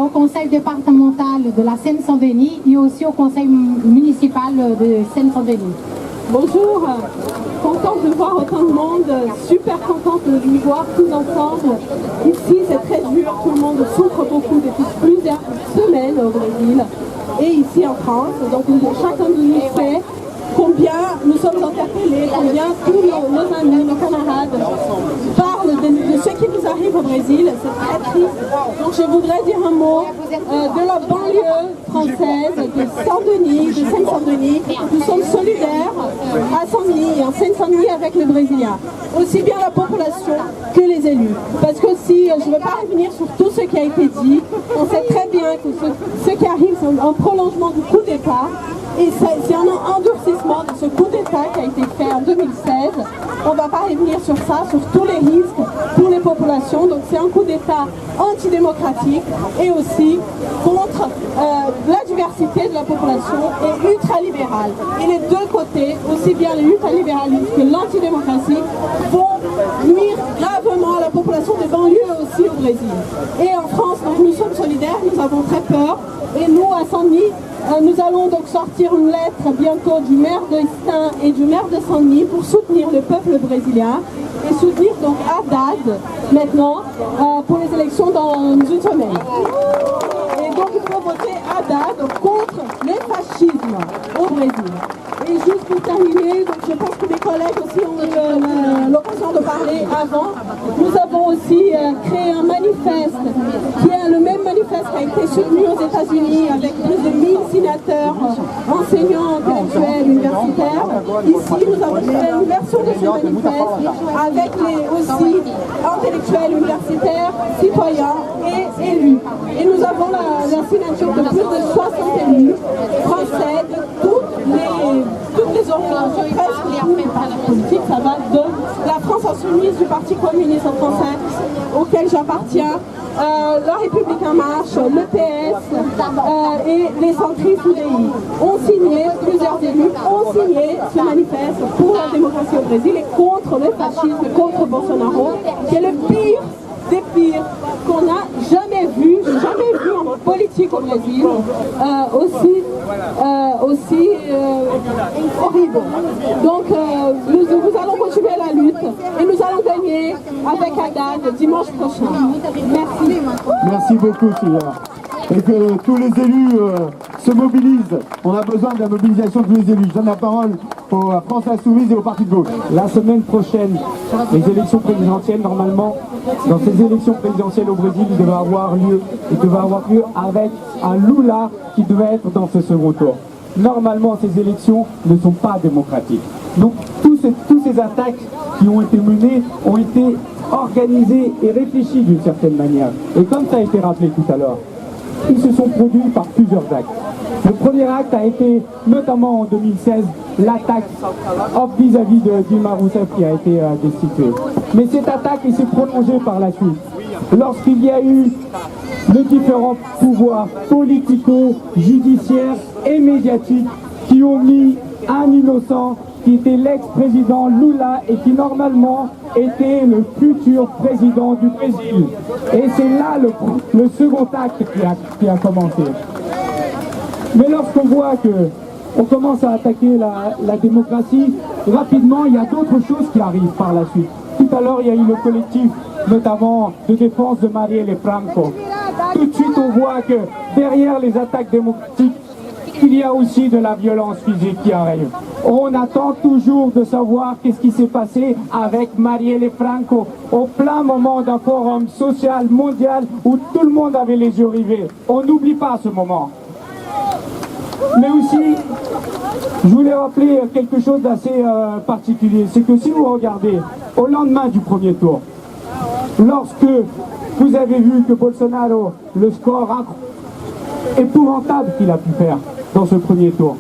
C: au conseil départemental de la Seine-Saint-Denis et aussi au conseil municipal de Seine-Saint-Denis.
M: Bonjour, contente de voir autant de monde, super contente de nous voir tous ensemble. Ici c'est très dur, tout le monde souffre beaucoup depuis plusieurs semaines au Brésil et ici en France. Donc chacun de nous sait
P: combien nous sommes interpellés, combien tous nos amis, nos camarades parlent de ce qui nous arrive au Brésil. C'est très triste. Donc je voudrais dire un mot de la banlieue française, de Saint-Denis, de Seine-Saint-Denis. Nous sommes solidaires à Saint-Denis et en Seine-Saint-Denis avec les Brésiliens. Aussi bien la population que les élus. Parce que si je ne veux pas revenir sur tout ce qui a été dit, on sait très bien que ce qui arrive, c'est un prolongement du coup d'État. Et c'est un endurcissement de ce coup d'État qui a été fait en 2016. On ne va pas revenir sur ça, sur tous les risques pour les populations. Donc c'est un coup d'État antidémocratique et aussi contre la diversité de la population et ultralibérale. Et les deux côtés, aussi bien l'ultralibéralisme que l'antidémocratie, vont nuire gravement à la population des banlieues aussi au Brésil. Et en France, donc, nous sommes solidaires, nous avons très peur. Et nous, à Saint-Denis, nous allons donc sortir une lettre bientôt du maire de Stein et du maire de Saint-Denis pour soutenir le peuple brésilien et soutenir donc Haddad maintenant pour les élections dans une semaine. Et donc il faut voter Haddad contre le fascisme au Brésil. Et juste pour terminer, donc je pense que mes collègues aussi ont eu l'occasion de parler avant. Nous avons aussi créé un manifeste qui est le même manifeste qui a été soutenu aux États-Unis avec plus de 1000 signateurs, enseignants, intellectuels, universitaires. Ici, nous avons fait une version de ce manifeste avec aussi intellectuels, universitaires, citoyens et élus. Et nous avons la signature de plus de 60 élus français de toutes les organisations, presque tous les partis politiques. Ça va de la France insoumise, du Parti communiste français auquel j'appartiens, La République en marche, le PS et les centristes UDI ont signé, plusieurs élus ont signé ce manifeste pour la démocratie au Brésil et contre le fascisme, contre Bolsonaro, qui est le pire des pires qu'on n'a jamais vu en politique au Brésil, aussi horrible. Donc nous allons continuer la lutte et nous allons gagner avec Haddad dimanche prochain. Merci.
B: Merci beaucoup, Sylvia. Et que tous les élus se mobilisent. On a besoin de la mobilisation de tous les élus. Je donne la parole à France Insoumise et au Parti de gauche.
H: La semaine prochaine, les élections présidentielles, normalement, dans ces élections présidentielles au Brésil, il devait avoir lieu avec un Lula qui devait être dans ce second tour. Normalement, ces élections ne sont pas démocratiques. Donc, toutes ces attaques qui ont été menées ont été organisées et réfléchies d'une certaine manière. Et comme ça a été rappelé tout à l'heure, ils se sont produits par plusieurs actes. Le premier acte a été, notamment en 2016, l'attaque vis-à-vis de Dilma Rousseff qui a été destituée. Mais cette attaque s'est prolongée par la suite. Lorsqu'il y a eu les différents pouvoirs politico, judiciaires et médiatiques qui ont mis un innocent qui était l'ex-président Lula et qui normalement était le futur président du Brésil. Et c'est là le second acte qui a commencé. Mais lorsqu'on voit qu'on commence à attaquer la démocratie, rapidement il y a d'autres choses qui arrivent par la suite. Tout à l'heure il y a eu le collectif notamment de défense de Marielle Franco. Tout de suite on voit que derrière les attaques démocratiques, il y a aussi de la violence physique qui arrive. On attend toujours de savoir qu'est-ce qui s'est passé avec Marielle Franco au plein moment d'un forum social mondial où tout le monde avait les yeux rivés. On n'oublie pas ce moment. Mais aussi, je voulais rappeler quelque chose d'assez particulier. C'est que si vous regardez au lendemain du premier tour, lorsque vous avez vu que Bolsonaro, le score épouvantable qu'il a pu faire dans ce premier tour,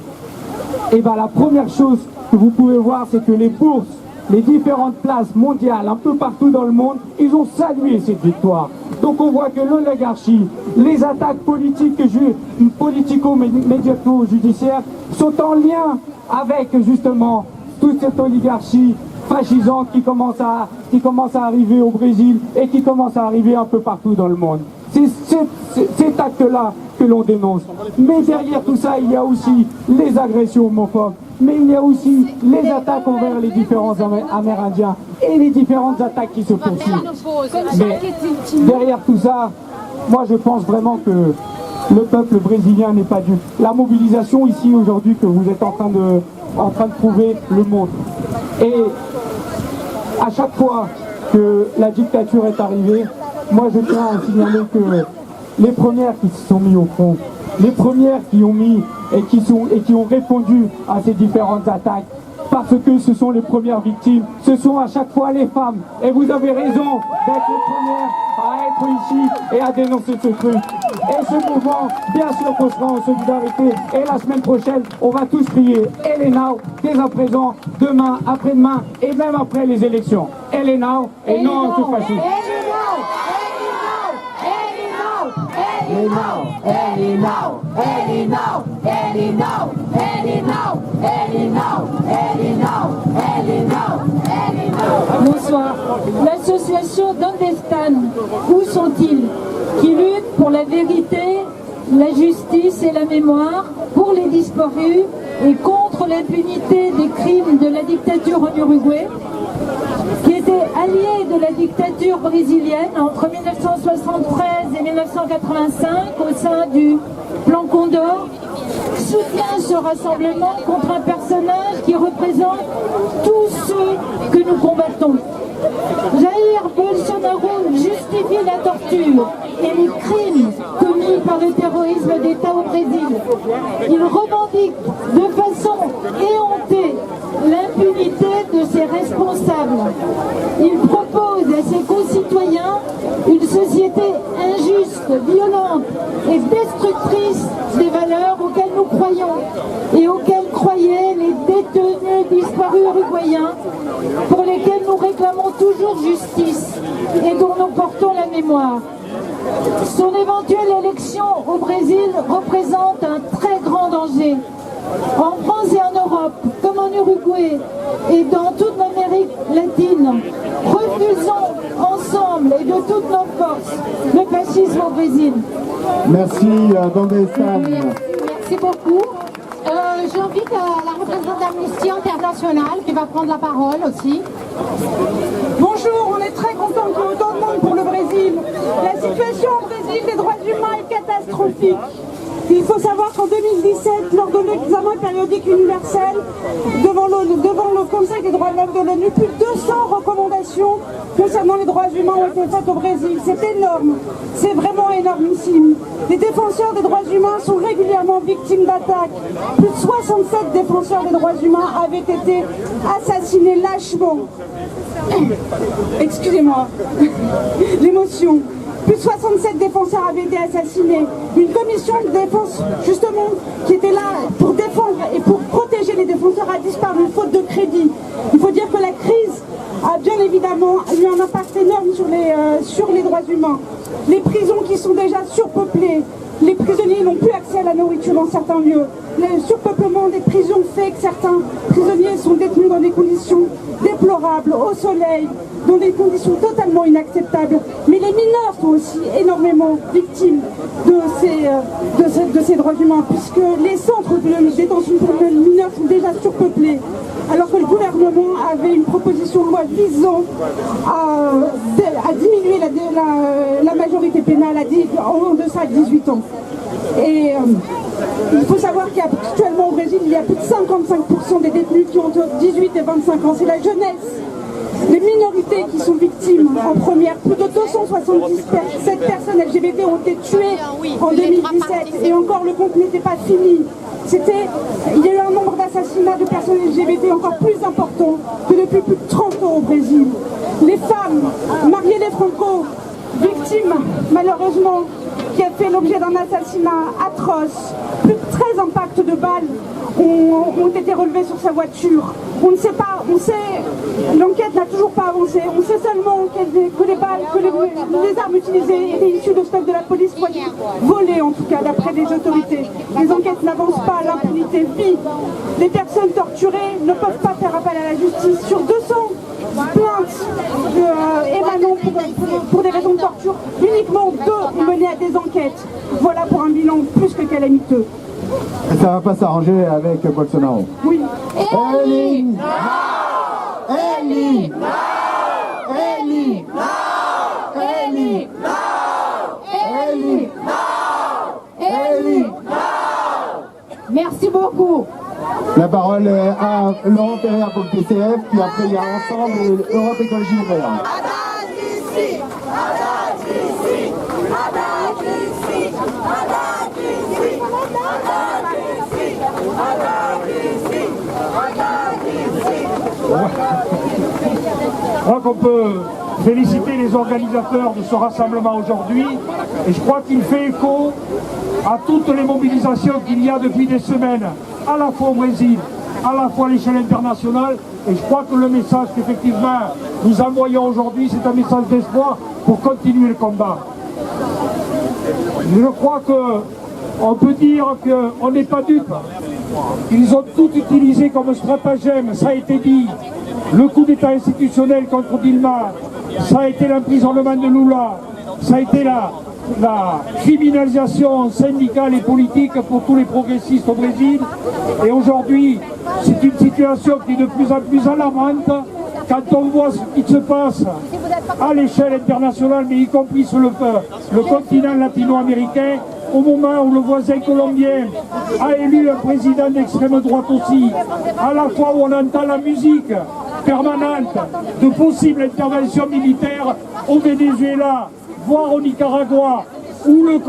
H: et bien la première chose que vous pouvez voir, c'est que les bourses, les différentes places mondiales, un peu partout dans le monde, ils ont salué cette victoire. Donc on voit que l'oligarchie, les attaques politico-médiato-judiciaires sont en lien avec justement toute cette oligarchie fascisante qui commence à arriver au Brésil et qui commence à arriver un peu partout dans le monde. C'est cet acte-là que l'on dénonce. Mais derrière tout ça, il y a aussi les agressions homophobes, mais il y a aussi les attaques envers les différents Amérindiens et les différentes attaques qui se poursuivent. Mais derrière tout ça, moi je pense vraiment que le peuple brésilien n'est pas dupe. La mobilisation ici aujourd'hui que vous êtes en train en train de prouver le montre. Et à chaque fois que la dictature est arrivée, moi je tiens à signaler que les premières qui se sont mis au front, les premières qui ont mis et qui ont répondu à ces différentes attaques, parce que ce sont les premières victimes, ce sont à chaque fois les femmes. Et vous avez raison d'être les premières à être ici et à dénoncer ce truc. Et ce mouvement, bien sûr qu'on sera en solidarité. Et la semaine prochaine, on va tous crier Elena dès à présent, demain, après-demain et même après les élections. Elena et non au fascisme.
D: Bonsoir. L'association Dondestan, où sont-ils? Qui lutte pour la vérité, la justice et la mémoire, pour les disparus et contre l'impunité des crimes de la dictature en Uruguay, qui était allié de la dictature brésilienne entre 1973 et 1985 au sein du Plan Condor, soutient ce rassemblement contre un personnage qui représente tous ceux que nous combattons. Jair Bolsonaro justifie la torture et les crimes commis par le terrorisme d'État au Brésil. Il revendique de façon éhontée l'impunité de ses responsables. Il propose à ses concitoyens une société injuste, violente et destructrice des valeurs auxquelles nous croyons et auxquelles croyaient les détenus disparus uruguayens, pour lesquels nous réclamons toujours justice et dont nous portons la mémoire. Son éventuelle élection au Brésil représente un très grand danger. En France et en Europe, comme en Uruguay et dans toute l'Amérique latine, refusons ensemble et de toutes nos forces le fascisme au Brésil.
B: Merci Dondestan.
L: Merci beaucoup. J'invite la représentante d'Amnesty International qui va prendre la parole aussi.
P: Bonjour, on est très content qu'il y ait autant de monde pour le Brésil. La situation au Brésil des droits humains est catastrophique. Il faut savoir qu'en 2017, lors de l'examen périodique universel, devant le Conseil des droits de l'homme de l'ONU, plus de 200 recommandations concernant les droits humains ont été faites au Brésil. C'est énorme, c'est vraiment énormissime. Les défenseurs des droits humains sont régulièrement victimes d'attaques. Plus de 67 défenseurs des droits humains avaient été assassinés lâchement. Excusez-moi, l'émotion. Plus de 67 défenseurs avaient été assassinés. Une commission de défense, justement, qui était là pour défendre et pour protéger les défenseurs a disparu, faute de crédit. Il faut dire que la crise a bien évidemment eu un impact énorme sur les droits humains. Les prisons qui sont déjà surpeuplées, les prisonniers n'ont plus accès à la nourriture dans certains lieux. Le surpeuplement des prisons fait que certains prisonniers sont détenus dans des conditions déplorables, au soleil, dans des conditions totalement inacceptables. Mais les mineurs sont aussi énormément victimes de ces droits humains, puisque les centres de détention pour les mineurs sont déjà surpeuplés, alors que le gouvernement avait une proposition de loi visant à diminuer la majorité pénale en deçà de 18 ans. Et il faut savoir qu'actuellement au Brésil, il y a plus de 55% des détenus qui ont entre 18 et 25 ans. C'est la jeunesse. Les minorités qui sont victimes en première, plus de 277 personnes LGBT ont été tuées en 2017 et encore le compte n'était pas fini. Il y a eu un nombre d'assassinats de personnes LGBT encore plus important que depuis plus de 30 ans au Brésil. Les femmes, Marielle Franco, victime malheureusement, qui a fait l'objet d'un assassinat atroce. Plus de 13 impacts de balles ont été relevés sur sa voiture. On ne sait pas, l'enquête n'a toujours pas avancé. On sait seulement que les balles, que les armes utilisées étaient issues de stock de la police, volées en tout cas d'après les autorités. Les enquêtes n'avancent pas, l'impunité vit. Les personnes torturées ne peuvent pas faire appel à la justice. Sur 200 plaintes émanant pour des raisons de torture, uniquement 2 ont mené à des enquêtes. Voilà pour un bilan plus que calamiteux.
B: Ça va pas s'arranger avec Bolsonaro.
P: Oui.
N: Eli!
B: No!
N: Eli! No! Eli! No! Eli! No! Eli! No! Eli!
L: Merci beaucoup.
B: La parole est à Laurent Perrier pour le PCF, puis après il y a Ensemble et Europe Écologie Les Verts.
Q: Je crois qu'on peut féliciter les organisateurs de ce rassemblement aujourd'hui et je crois qu'il fait écho à toutes les mobilisations qu'il y a depuis des semaines, à la fois au Brésil, à la fois à l'échelle internationale, et je crois que le message qu'effectivement nous envoyons aujourd'hui, c'est un message d'espoir pour continuer le combat. Je crois qu'on peut dire qu'on n'est pas dupes. Ils ont tout utilisé comme stratagème, ça a été dit. Le coup d'État institutionnel contre Dilma, ça a été l'emprisonnement de Lula, ça a été la criminalisation syndicale et politique pour tous les progressistes au Brésil. Et aujourd'hui, c'est une situation qui est de plus en plus alarmante quand on voit ce qui se passe à l'échelle internationale, mais y compris sur le continent latino-américain, au moment où le voisin colombien a élu un président d'extrême droite aussi, à la fois où on entend la musique permanente de possibles interventions militaires au Venezuela, voire au Nicaragua, où le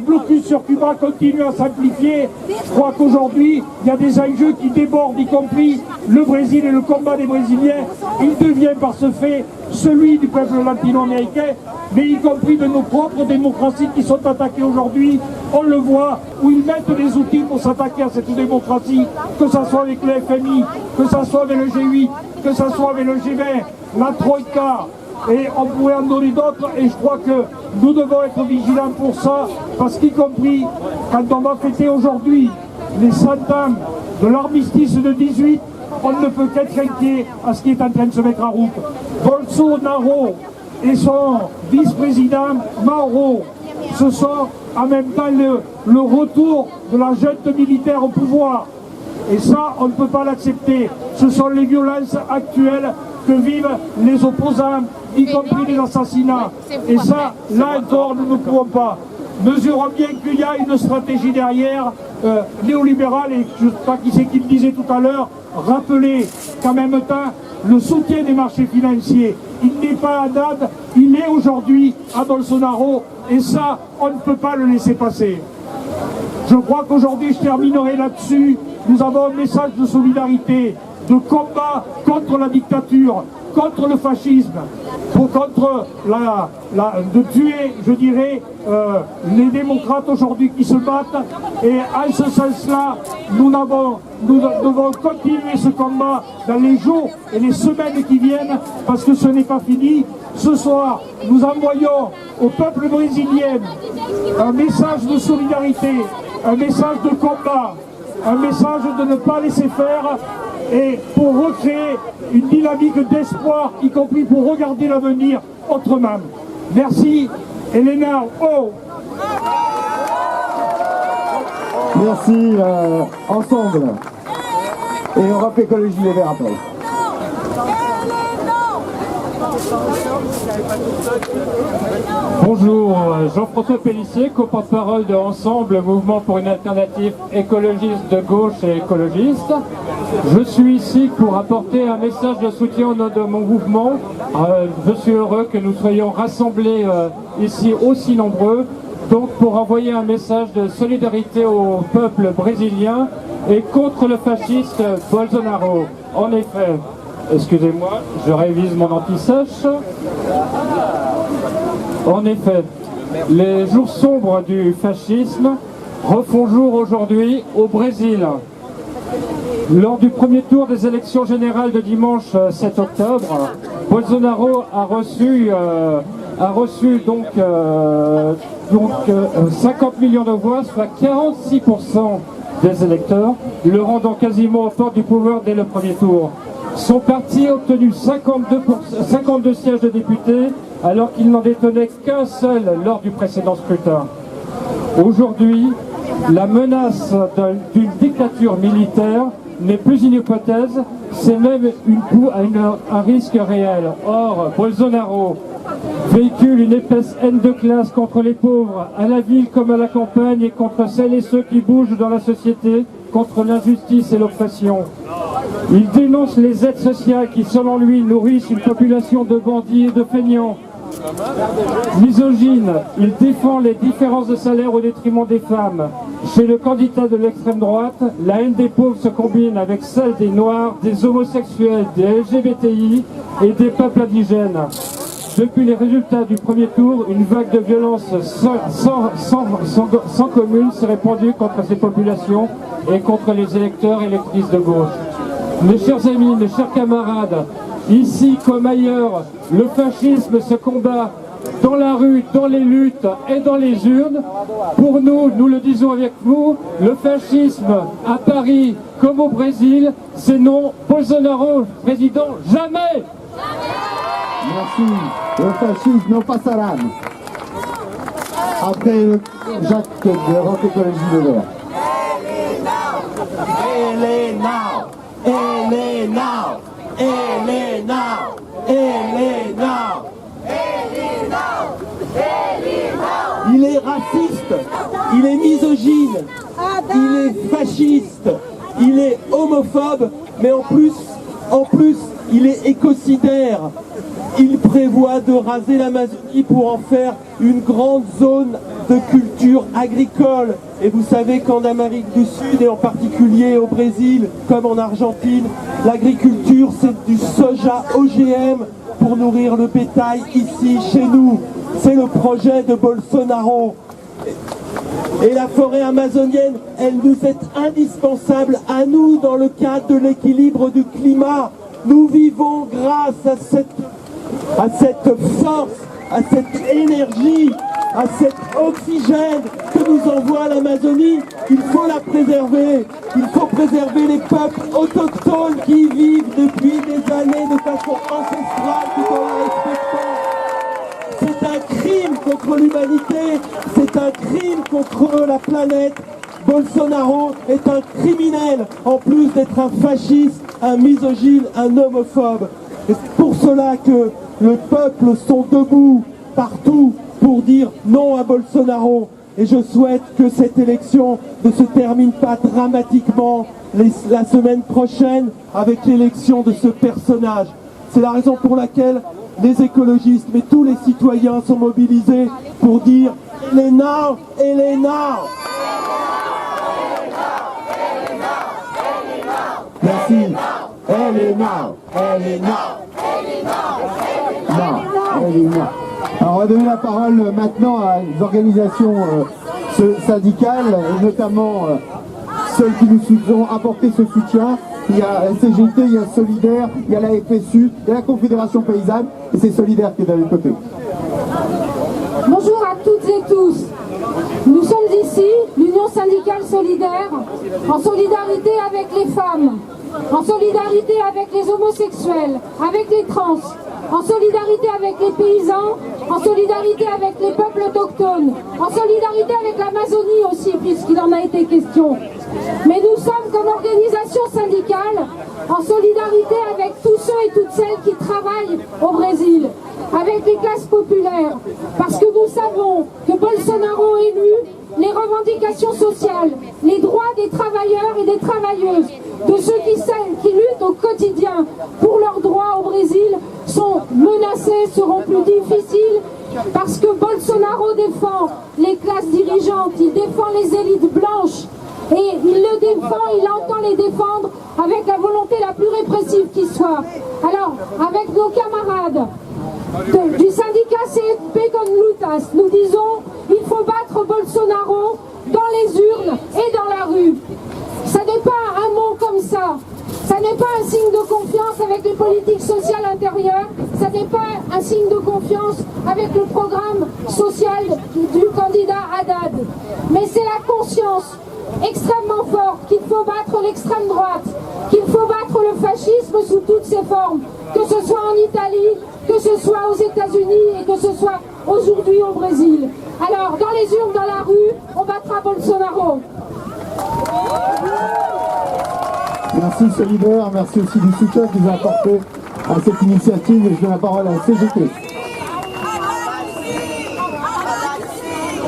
Q: blocus sur Cuba continue à s'amplifier. Je crois qu'aujourd'hui, il y a des enjeux qui débordent, y compris le Brésil et le combat des Brésiliens. Il devient par ce fait celui du peuple latino-américain, mais y compris de nos propres démocraties qui sont attaquées aujourd'hui. On le voit, où ils mettent des outils pour s'attaquer à cette démocratie, que ce soit avec le FMI, que ce soit avec le G8, que ce soit avec le G20, la Troïka, et on pourrait en donner d'autres, et je crois que nous devons être vigilants pour ça, parce qu'y compris quand on va fêter aujourd'hui les 100 ans de l'armistice de 18, on ne peut qu'être inquiet à ce qui est en train de se mettre en route. Bolsonaro et son vice-président Mauro, ce sont en même temps le retour de la junte militaire au pouvoir. Et ça, on ne peut pas l'accepter. Ce sont les violences actuelles que vivent les opposants, y compris les assassinats. Et ça, là encore, nous ne pouvons pas. Mesurons bien qu'il y a une stratégie derrière néolibérale, et je ne sais pas qui c'est qui le disait tout à l'heure, rappeler qu'en même temps, le soutien des marchés financiers, il n'est pas à date, il est aujourd'hui à Bolsonaro, et ça, on ne peut pas le laisser passer. Je crois qu'aujourd'hui, je terminerai là-dessus, nous avons un message de solidarité, de combat contre la dictature, contre le fascisme, contre de tuer, je dirais, les démocrates aujourd'hui qui se battent. Et en ce sens-là, nous devons continuer ce combat dans les jours et les semaines qui viennent, parce que ce n'est pas fini. Ce soir, nous envoyons au peuple brésilien un message de solidarité, un message de combat, un message de ne pas laisser faire, et pour recréer une dynamique d'espoir, y compris pour regarder l'avenir autrement. Merci, Elena. Oh.
B: Merci, Ensemble. Et Europe Écologie Les Verts après.
R: Bonjour, Jean-François Pellissier, co-porte-parole de Ensemble, mouvement pour une alternative écologiste de gauche et écologiste. Je suis ici pour apporter un message de soutien au nom de mon mouvement. Je suis heureux que nous soyons rassemblés ici aussi nombreux, donc pour envoyer un message de solidarité au peuple brésilien et contre le fasciste Bolsonaro. En effet, excusez-moi, je révise mon anti-sèche. En effet, les jours sombres du fascisme refont jour aujourd'hui au Brésil. Lors du premier tour des élections générales de dimanche 7 octobre, Bolsonaro a reçu 50 millions de voix, soit 46% des électeurs, le rendant quasiment aux portes du pouvoir dès le premier tour. Son parti a obtenu 52 sièges de députés, alors qu'il n'en détenait qu'un seul lors du précédent scrutin. Aujourd'hui, la menace d'une dictature militaire n'est plus une hypothèse, c'est même un risque réel. Or, Bolsonaro véhicule une épaisse haine de classe contre les pauvres, à la ville comme à la campagne, et contre celles et ceux qui bougent dans la société, contre l'injustice et l'oppression. Il dénonce les aides sociales qui, selon lui, nourrissent une population de bandits et de feignants. Misogyne, il défend les différences de salaire au détriment des femmes. Chez le candidat de l'extrême droite, la haine des pauvres se combine avec celle des Noirs, des homosexuels, des LGBTI et des peuples indigènes. Depuis les résultats du premier tour, une vague de violence sans commune s'est répandue contre ces populations et contre les électeurs et électrices de gauche. Mes chers amis, mes chers camarades, ici comme ailleurs, le fascisme se combat dans la rue, dans les luttes et dans les urnes. Pour nous, nous le disons avec vous, le fascisme à Paris comme au Brésil, c'est non Bolsonaro, président, jamais.
B: Merci. Le fascisme non passera. Après Jacques de Rock Écologie de Verts.
H: Il est raciste, il est misogyne, il est fasciste, il est homophobe, mais en plus, il est écocidaire. Il prévoit de raser l'Amazonie pour en faire une grande zone de culture agricole. Et vous savez qu'en Amérique du Sud, et en particulier au Brésil, comme en Argentine, l'agriculture, c'est du soja OGM pour nourrir le bétail ici, chez nous. C'est le projet de Bolsonaro. Et la forêt amazonienne, elle nous est indispensable à nous dans le cadre de l'équilibre du climat. Nous vivons grâce à cette force, à cette énergie, à cet oxygène que nous envoie l'Amazonie. Il faut la préserver. Il faut préserver les peuples autochtones qui y vivent depuis des années de façon ancestrale, tout en la respectant. C'est un crime contre l'humanité, c'est un crime contre la planète. Bolsonaro est un criminel, en plus d'être un fasciste, un misogyne, un homophobe. Et c'est pour cela que le peuple sont debout partout pour dire non à Bolsonaro. Et je souhaite que cette élection ne se termine pas dramatiquement la semaine prochaine avec l'élection de ce personnage. C'est la raison pour laquelle les écologistes, mais tous les citoyens sont mobilisés pour dire Elena, Elena.
B: Merci. Elena, Elena. Elena. Alors on va donner la parole maintenant à des organisations syndicales, et notamment celles qui nous ont apporté ce soutien. Il y a CGT, il y a Solidaire, il y a la FSU, il y a la Confédération Paysanne, et c'est Solidaire qui est d'un côté.
D: Bonjour à toutes et tous. Nous sommes ici, l'Union syndicale solidaire, en solidarité avec les femmes, en solidarité avec les homosexuels, avec les trans, en solidarité avec les paysans, en solidarité avec les peuples autochtones, en solidarité avec l'Amazonie aussi, puisqu'il en a été question. Mais nous sommes comme organisation syndicale en solidarité avec tous ceux et toutes celles qui travaillent au Brésil, avec les classes populaires, parce que nous savons que Bolsonaro élu, les revendications sociales, les droits des travailleurs et des travailleuses, de ceux qui luttent au quotidien pour leurs droits au Brésil, sont menacés, seront plus difficiles, parce que Bolsonaro défend les classes dirigeantes, il défend les élites blanches, et il le défend, il entend les défendre avec la volonté la plus répressive qui soit. Alors, avec nos camarades du syndicat CFP comme Lutas, nous disons il faut battre Bolsonaro dans les urnes et dans la rue. Ça n'est pas un mot comme ça. Ça n'est pas un signe de confiance avec les politiques sociales intérieures, ça n'est pas un signe de confiance avec le programme social du candidat Haddad. Mais c'est la conscience extrêmement forte qu'il faut battre l'extrême droite, qu'il faut battre le fascisme sous toutes ses formes, que ce soit en Italie, que ce soit aux États-Unis et que ce soit aujourd'hui au Brésil. Alors, dans les urnes, dans la rue, on battra Bolsonaro.
B: Merci Solidaire, merci aussi du soutien qu'ils ont apporté à cette initiative, et je donne la parole à CGT.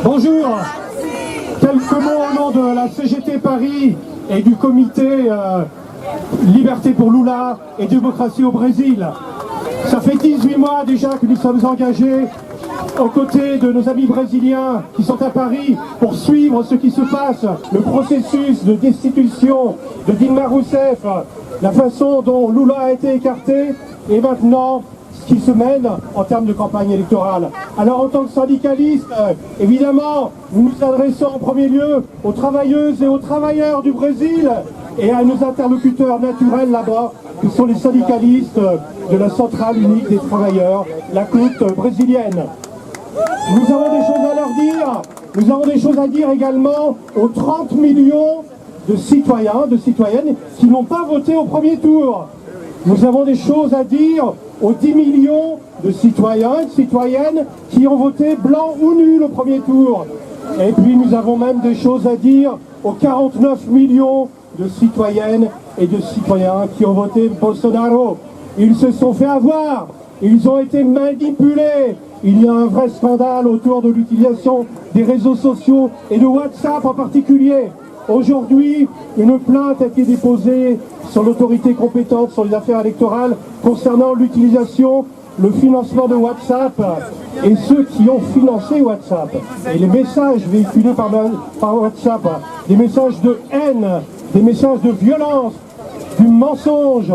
Q: Bonjour, quelques mots au nom de la CGT Paris et du comité Liberté pour Lula et démocratie au Brésil. Ça fait 18 mois déjà que nous sommes engagés aux côtés de nos amis brésiliens qui sont à Paris pour suivre ce qui se passe, le processus de destitution de Dilma Rousseff, la façon dont Lula a été écarté et maintenant ce qui se mène en termes de campagne électorale. Alors en tant que syndicaliste, évidemment, nous nous adressons en premier lieu aux travailleuses et aux travailleurs du Brésil et à nos interlocuteurs naturels là-bas, qui sont les syndicalistes de la Centrale unique des travailleurs, la CUT brésilienne. Nous avons des choses à leur dire, nous avons des choses à dire également aux 30 millions de citoyens, de citoyennes qui n'ont pas voté au premier tour. Nous avons des choses à dire aux 10 millions de citoyens et de citoyennes qui ont voté blanc ou nul au premier tour. Et puis nous avons même des choses à dire aux 49 millions de citoyennes et de citoyens qui ont voté Bolsonaro. Ils se sont fait avoir, ils ont été manipulés. Il y a un vrai scandale autour de l'utilisation des réseaux sociaux et de WhatsApp en particulier. Aujourd'hui, une plainte a été déposée sur l'autorité compétente sur les affaires électorales concernant l'utilisation, le financement de WhatsApp et ceux qui ont financé WhatsApp. Et les messages véhiculés par WhatsApp, des messages de haine, des messages de violence, du mensonge.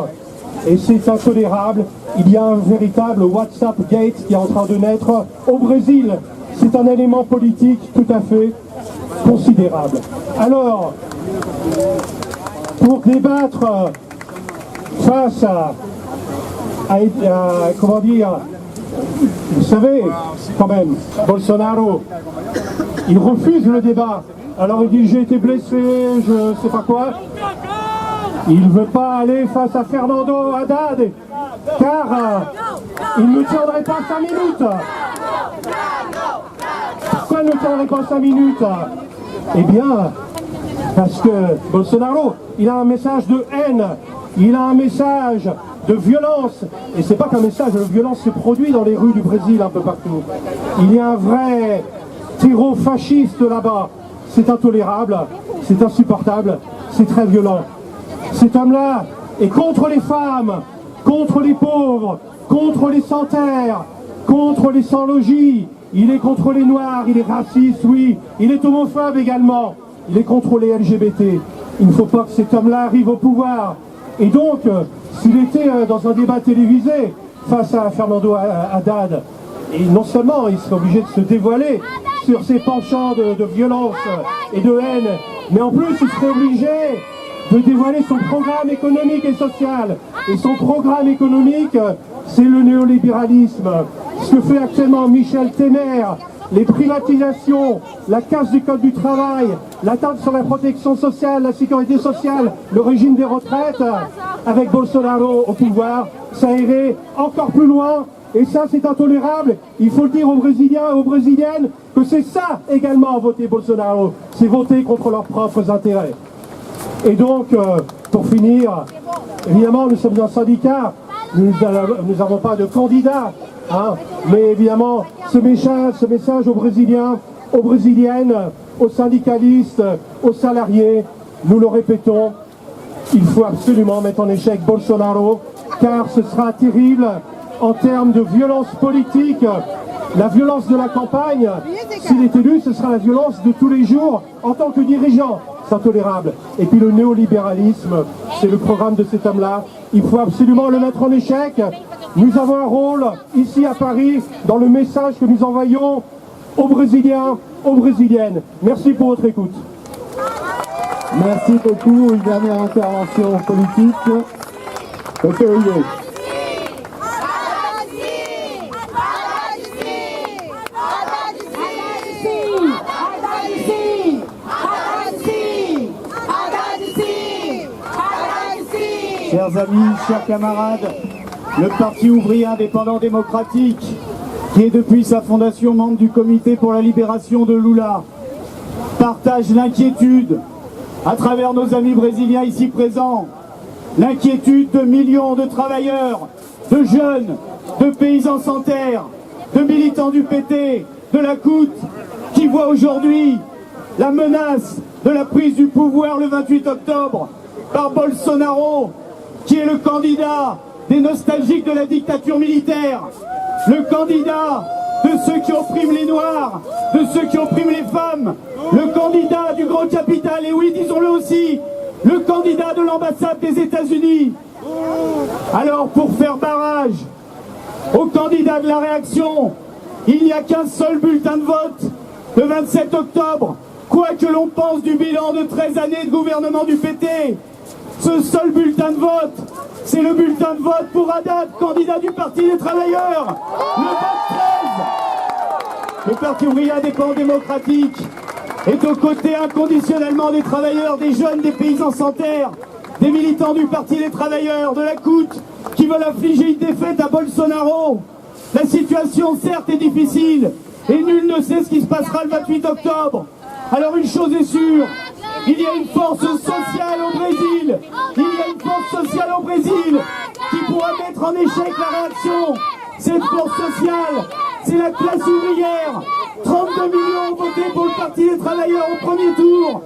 Q: Et c'est intolérable. Il y a un véritable WhatsApp Gate qui est en train de naître au Brésil. C'est un élément politique tout à fait considérable. Alors, pour débattre face à comment dire, vous savez, quand même, Bolsonaro, il refuse le débat. Alors il dit j'ai été blessé, je sais pas quoi. Il ne veut pas aller face à Fernando Haddad, car il ne tiendrait pas 5 minutes. Pourquoi il ne tiendrait pas 5 minutes? Eh bien, parce que Bolsonaro, il a un message de haine, il a un message de violence. Et c'est pas qu'un message de violence se produit dans les rues du Brésil un peu partout. Il y a un vrai terreau fasciste là-bas. C'est intolérable, c'est insupportable, c'est très violent. Cet homme-là est contre les femmes, contre les pauvres, contre les sans-terre, contre les sans-logis. Il est contre les noirs, il est raciste, oui. Il est homophobe également. Il est contre les LGBT. Il ne faut pas que cet homme-là arrive au pouvoir. Et donc, s'il était dans un débat télévisé face à Fernando Haddad, et non seulement il serait obligé de se dévoiler sur ses penchants de violence et de haine, mais en plus il serait obligé de dévoiler son programme économique et social. Et son programme économique, c'est le néolibéralisme. Ce que fait actuellement Michel Temer, les privatisations, la casse du code du travail, l'atteinte sur la protection sociale, la sécurité sociale, le régime des retraites, avec Bolsonaro au pouvoir, ça irait encore plus loin. Et ça, c'est intolérable. Il faut le dire aux Brésiliens et aux Brésiliennes que c'est ça également voter Bolsonaro. C'est voter contre leurs propres intérêts. Et donc, pour finir, évidemment, nous sommes un syndicat. Nous n'avons pas de candidat. Hein, mais évidemment, ce message aux Brésiliens, aux Brésiliennes, aux syndicalistes, aux salariés, nous le répétons, il faut absolument mettre en échec Bolsonaro, car ce sera terrible en termes de violence politique. La violence de la campagne, s'il est élu, ce sera la violence de tous les jours en tant que dirigeant. C'est intolérable. Et puis le néolibéralisme, c'est le programme de cet homme-là. Il faut absolument le mettre en échec. Nous avons un rôle ici à Paris dans le message que nous envoyons aux Brésiliens, aux Brésiliennes. Merci pour votre écoute.
B: Merci beaucoup. Une dernière intervention politique. Monsieur Olivier.
A: Chers amis, chers camarades, le Parti ouvrier indépendant démocratique, qui est depuis sa fondation membre du comité pour la libération de Lula, partage l'inquiétude, à travers nos amis brésiliens ici présents, l'inquiétude de millions de travailleurs, de jeunes, de paysans sans terre, de militants du PT, de la CUT, qui voient aujourd'hui
B: la menace de la prise du pouvoir le 28 octobre par Bolsonaro, qui est le candidat des nostalgiques de la dictature militaire, le candidat de ceux qui oppriment les Noirs, de ceux qui oppriment les femmes, le candidat du grand capital, et oui, disons-le aussi, le candidat de l'ambassade des États-Unis. Alors, pour faire barrage au candidat de la réaction, il n'y a qu'un seul bulletin de vote le 27 octobre, quoi que l'on pense du bilan de 13 années de gouvernement du PT. Ce seul bulletin de vote, c'est le bulletin de vote pour Haddad, candidat du Parti des Travailleurs, le vote 13. Le Parti ouvrier indépendant démocratique est aux côtés inconditionnellement des travailleurs, des jeunes, des paysans sans terre, des militants du Parti des Travailleurs, de la CUT, qui veulent infliger une défaite à Bolsonaro. La situation, certes, est difficile, et nul ne sait ce qui se passera le 28 octobre. Alors une chose est sûre, il y a une force sociale au Brésil, il y a une force sociale au Brésil qui pourra mettre en échec la réaction. Cette force sociale, c'est la classe ouvrière. 32 millions ont voté pour le Parti des Travailleurs au premier tour.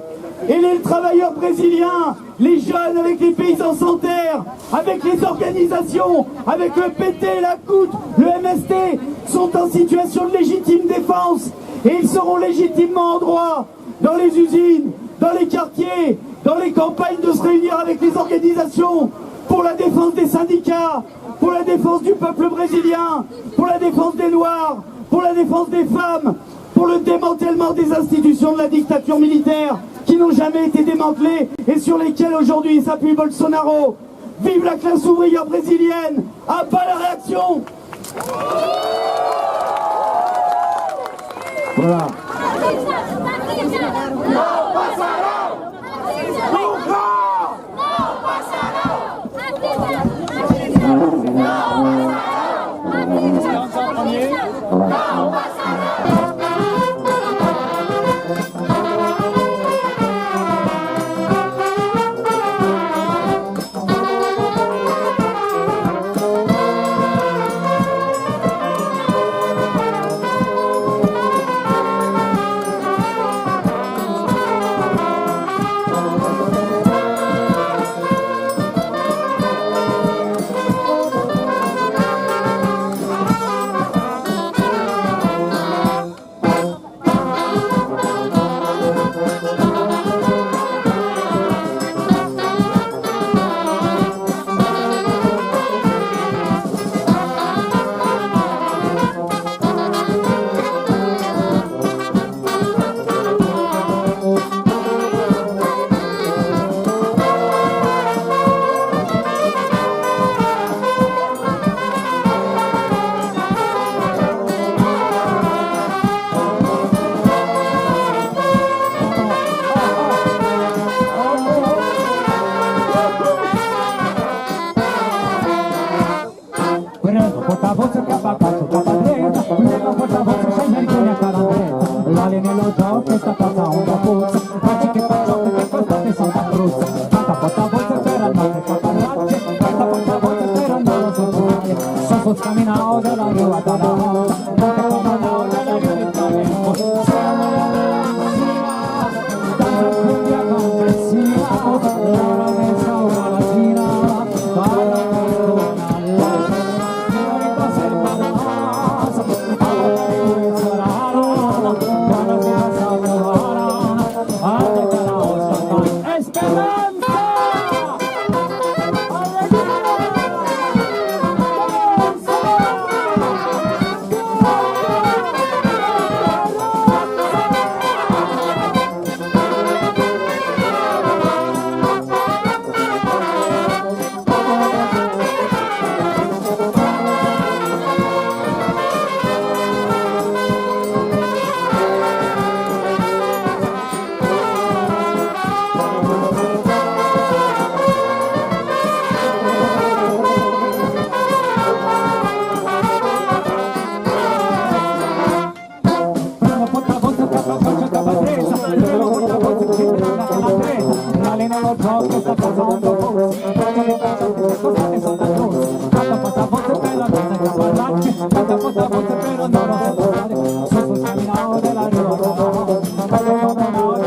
B: Et les travailleurs brésiliens, les jeunes avec les paysans sans terre, avec les organisations, avec le PT, la CUT, le MST, sont en situation de légitime défense. Et ils seront légitimement en droit, dans les usines, dans les quartiers, dans les campagnes, de se réunir avec les organisations pour la défense des syndicats, pour la défense du peuple brésilien, pour la défense des Noirs, pour la défense des femmes, pour le démantèlement des institutions de la dictature militaire qui n'ont jamais été démantelées et sur lesquelles aujourd'hui s'appuie Bolsonaro. Vive la classe ouvrière brésilienne, à bas la réaction.
J: Voilà. Però non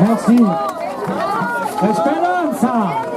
J: Merci. Esperanza.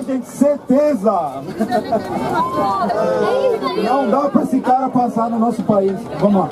A: Gente, certeza! Não dá pra esse cara passar no nosso país. Vamos lá.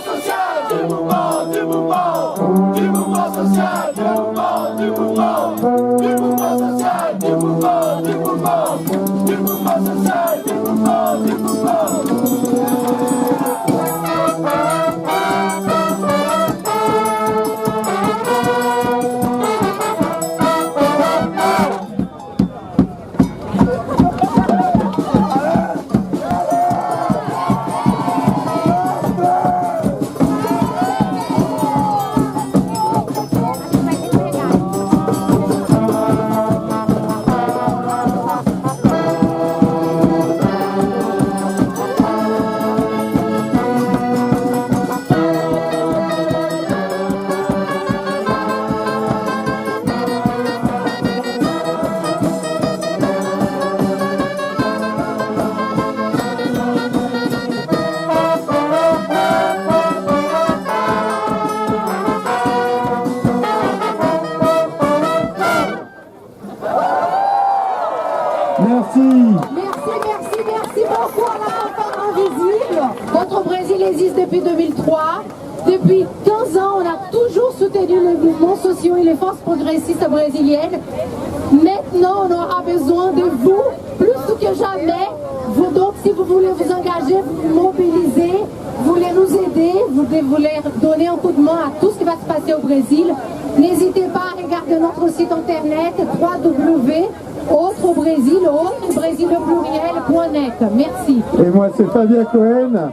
N: social, du mouvement, du mouvement, du mouvement social, du mouvement, du mouvement, du mouvement social, du mouvement, du mouvement, du mouvement social, du mouvement, du mouvement.
C: Merci beaucoup à la fanfare invisible. Votre Brésil existe depuis 2003. Depuis 15 ans, on a toujours soutenu le mouvement social et les forces progressistes brésiliennes. Maintenant, on aura besoin de vous, plus que jamais. Vous, donc, si vous voulez vous engager, vous mobiliser, vous voulez nous aider, vous voulez donner un coup de main à tout ce qui va se passer au Brésil, n'hésitez pas à regarder notre site internet www.autre-Brésil.net. Merci.
B: Et moi, c'est Fabien Cohen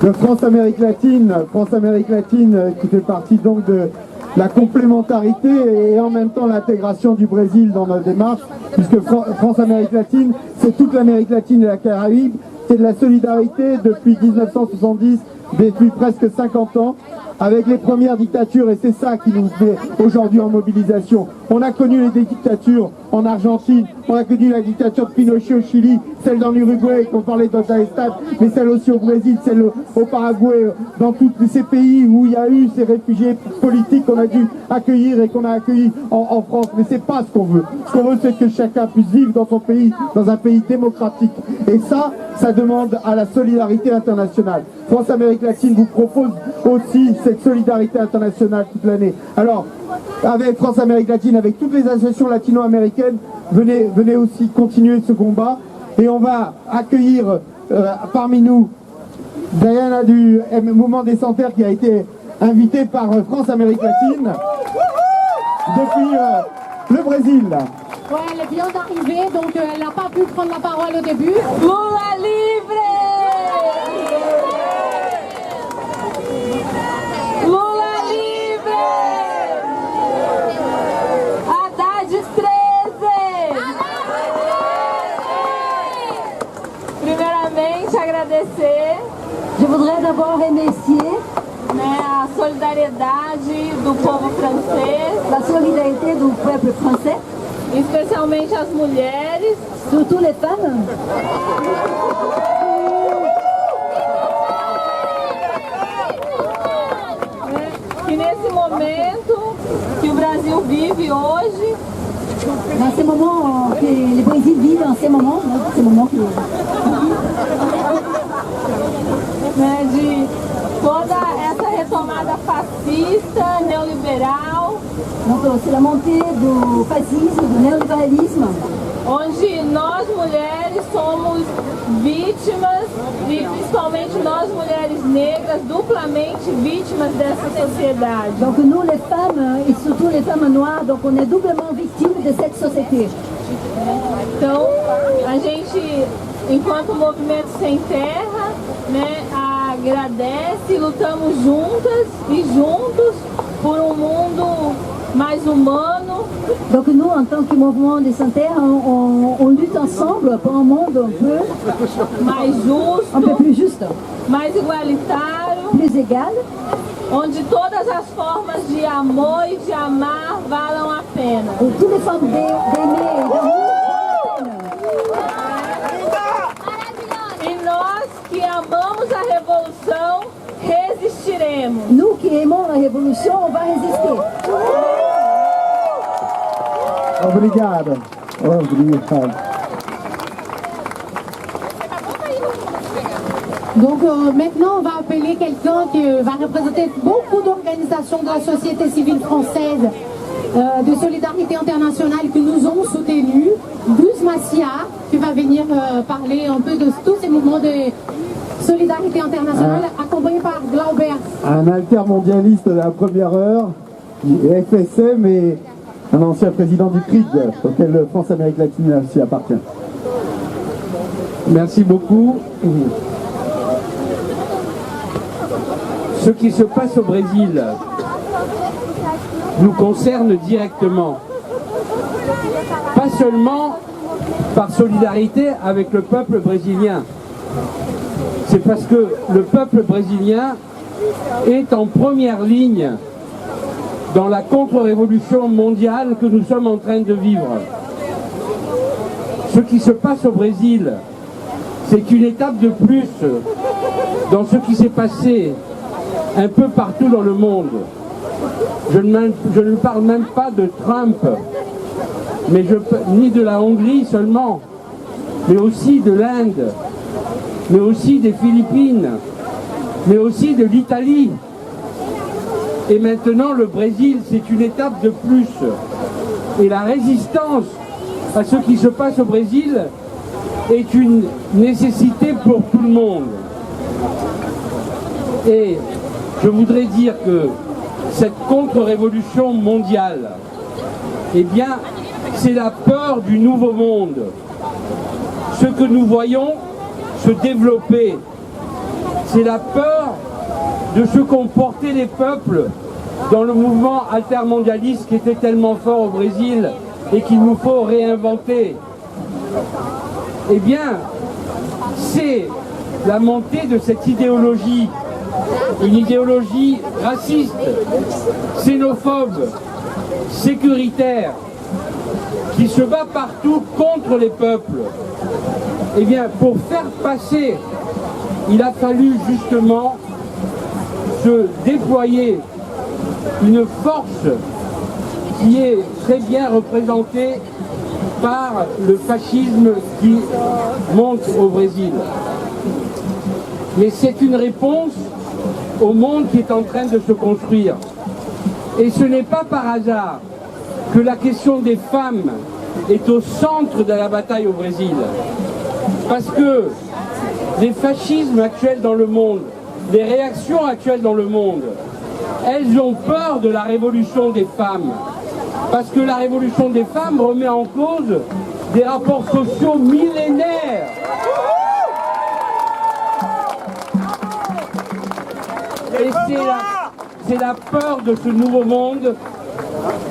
B: de France Amérique Latine. France Amérique Latine qui fait partie donc de la complémentarité et en même temps l'intégration du Brésil dans notre démarche, puisque France Amérique Latine, c'est toute l'Amérique latine et la Caraïbe. C'est de la solidarité depuis 1970, depuis presque 50 ans, avec les premières dictatures, et c'est ça qui nous met aujourd'hui en mobilisation. On a connu les dictatures en Argentine, on a connu la dictature de Pinochet au Chili, celle dans l'Uruguay, qu'on parlait d'Otaestat, mais celle aussi au Brésil, celle au Paraguay, dans tous ces pays où il y a eu ces réfugiés politiques qu'on a dû accueillir et qu'on a accueillis en France. Mais c'est pas ce qu'on veut. Ce qu'on veut, c'est que chacun puisse vivre dans son pays, dans un pays démocratique. Et ça demande à la solidarité internationale. France Amérique Latine vous propose aussi cette solidarité internationale toute l'année. Alors, avec France Amérique Latine, avec toutes les associations latino-américaines, venez aussi continuer ce combat. Et on va accueillir parmi nous Diana du Mouvement des Centenaires qui a été invitée par France Amérique Latine depuis le Brésil.
C: Ouais, elle vient d'arriver, donc elle n'a pas pu prendre la parole au début.
K: Lula livre! Lula livre! Haddad 13! Primeiramente, agradecer.
E: Je voudrais d'abord remercier
K: a solidariedade do povo francês,
E: la solidarité du peuple français,
K: especialmente as mulheres,
E: surtout les femmes.
K: Que nesse momento que o Brasil vive hoje,
E: dans ces moments que le Brésil vit, dans ces moments que...
K: de toda essa retomada fascista, neoliberal.
E: Donc c'est la montée du fascisme, du néolibéralisme.
K: Onde nós mulheres somos vítimas, e principalmente nós mulheres negras, duplamente vítimas dessa sociedade.
E: Donc nous les femmes, et surtout les femmes noires, donc on est doublement victimes de cette société.
K: Então, a gente, enquanto Movimento Sem Terra, agradece, lutamos juntas e juntos por um mundo mais humano.
E: Donc nous, en tant que Mouvement des Sans Terre, on lutte ensemble pour un monde
K: mais justo,
E: un peu plus juste,
K: mais igualitário,
E: plus égal,
K: onde todas as formas de amor e de amar valam a pena.
E: Et toutes les formes d'aimer et d'amour.
K: E nós que amamos a revolução, resistiremos.
E: Nous qui aimons la révolution, on va résister.
B: Obrigado. Obrigado.
C: Donc maintenant, on va appeler quelqu'un qui va représenter beaucoup d'organisations de la société civile française, de solidarité internationale que nous avons soutenus. Gus Massia, qui va venir parler un peu de tous ces mouvements de solidarité internationale, accompagné par Glaubert.
B: Un altermondialiste de la première heure, FSM et un ancien président du CRID, auquel France-Amérique latine aussi appartient.
H: Merci beaucoup. Ce qui se passe au Brésil nous concerne directement. Pas seulement par solidarité avec le peuple brésilien. C'est parce que le peuple brésilien est en première ligne dans la contre-révolution mondiale que nous sommes en train de vivre. Ce qui se passe au Brésil, c'est une étape de plus dans ce qui s'est passé un peu partout dans le monde. Je ne parle même pas de Trump, ni de la Hongrie seulement, mais aussi de l'Inde, mais aussi des Philippines, mais aussi de l'Italie. Et maintenant, le Brésil, c'est une étape de plus. Et la résistance à ce qui se passe au Brésil est une nécessité pour tout le monde. Et je voudrais dire que cette contre-révolution mondiale, eh bien, c'est la peur du nouveau monde. Ce que nous voyons se développer, c'est la peur de ce qu'ont porté les peuples dans le mouvement altermondialiste qui était tellement fort au Brésil et qu'il nous faut réinventer. Eh bien, c'est la montée de cette idéologie, une idéologie raciste, xénophobe, sécuritaire, qui se bat partout contre les peuples. Eh bien, pour faire passer, il a fallu justement se déployer une force qui est très bien représentée par le fascisme qui monte au Brésil. Mais c'est une réponse au monde qui est en train de se construire. Et ce n'est pas par hasard que la question des femmes est au centre de la bataille au Brésil. Parce que les fascismes actuels dans le monde, les réactions actuelles dans le monde, elles ont peur de la révolution des femmes. Parce que la révolution des femmes remet en cause des rapports sociaux millénaires. Et c'est la peur de ce nouveau monde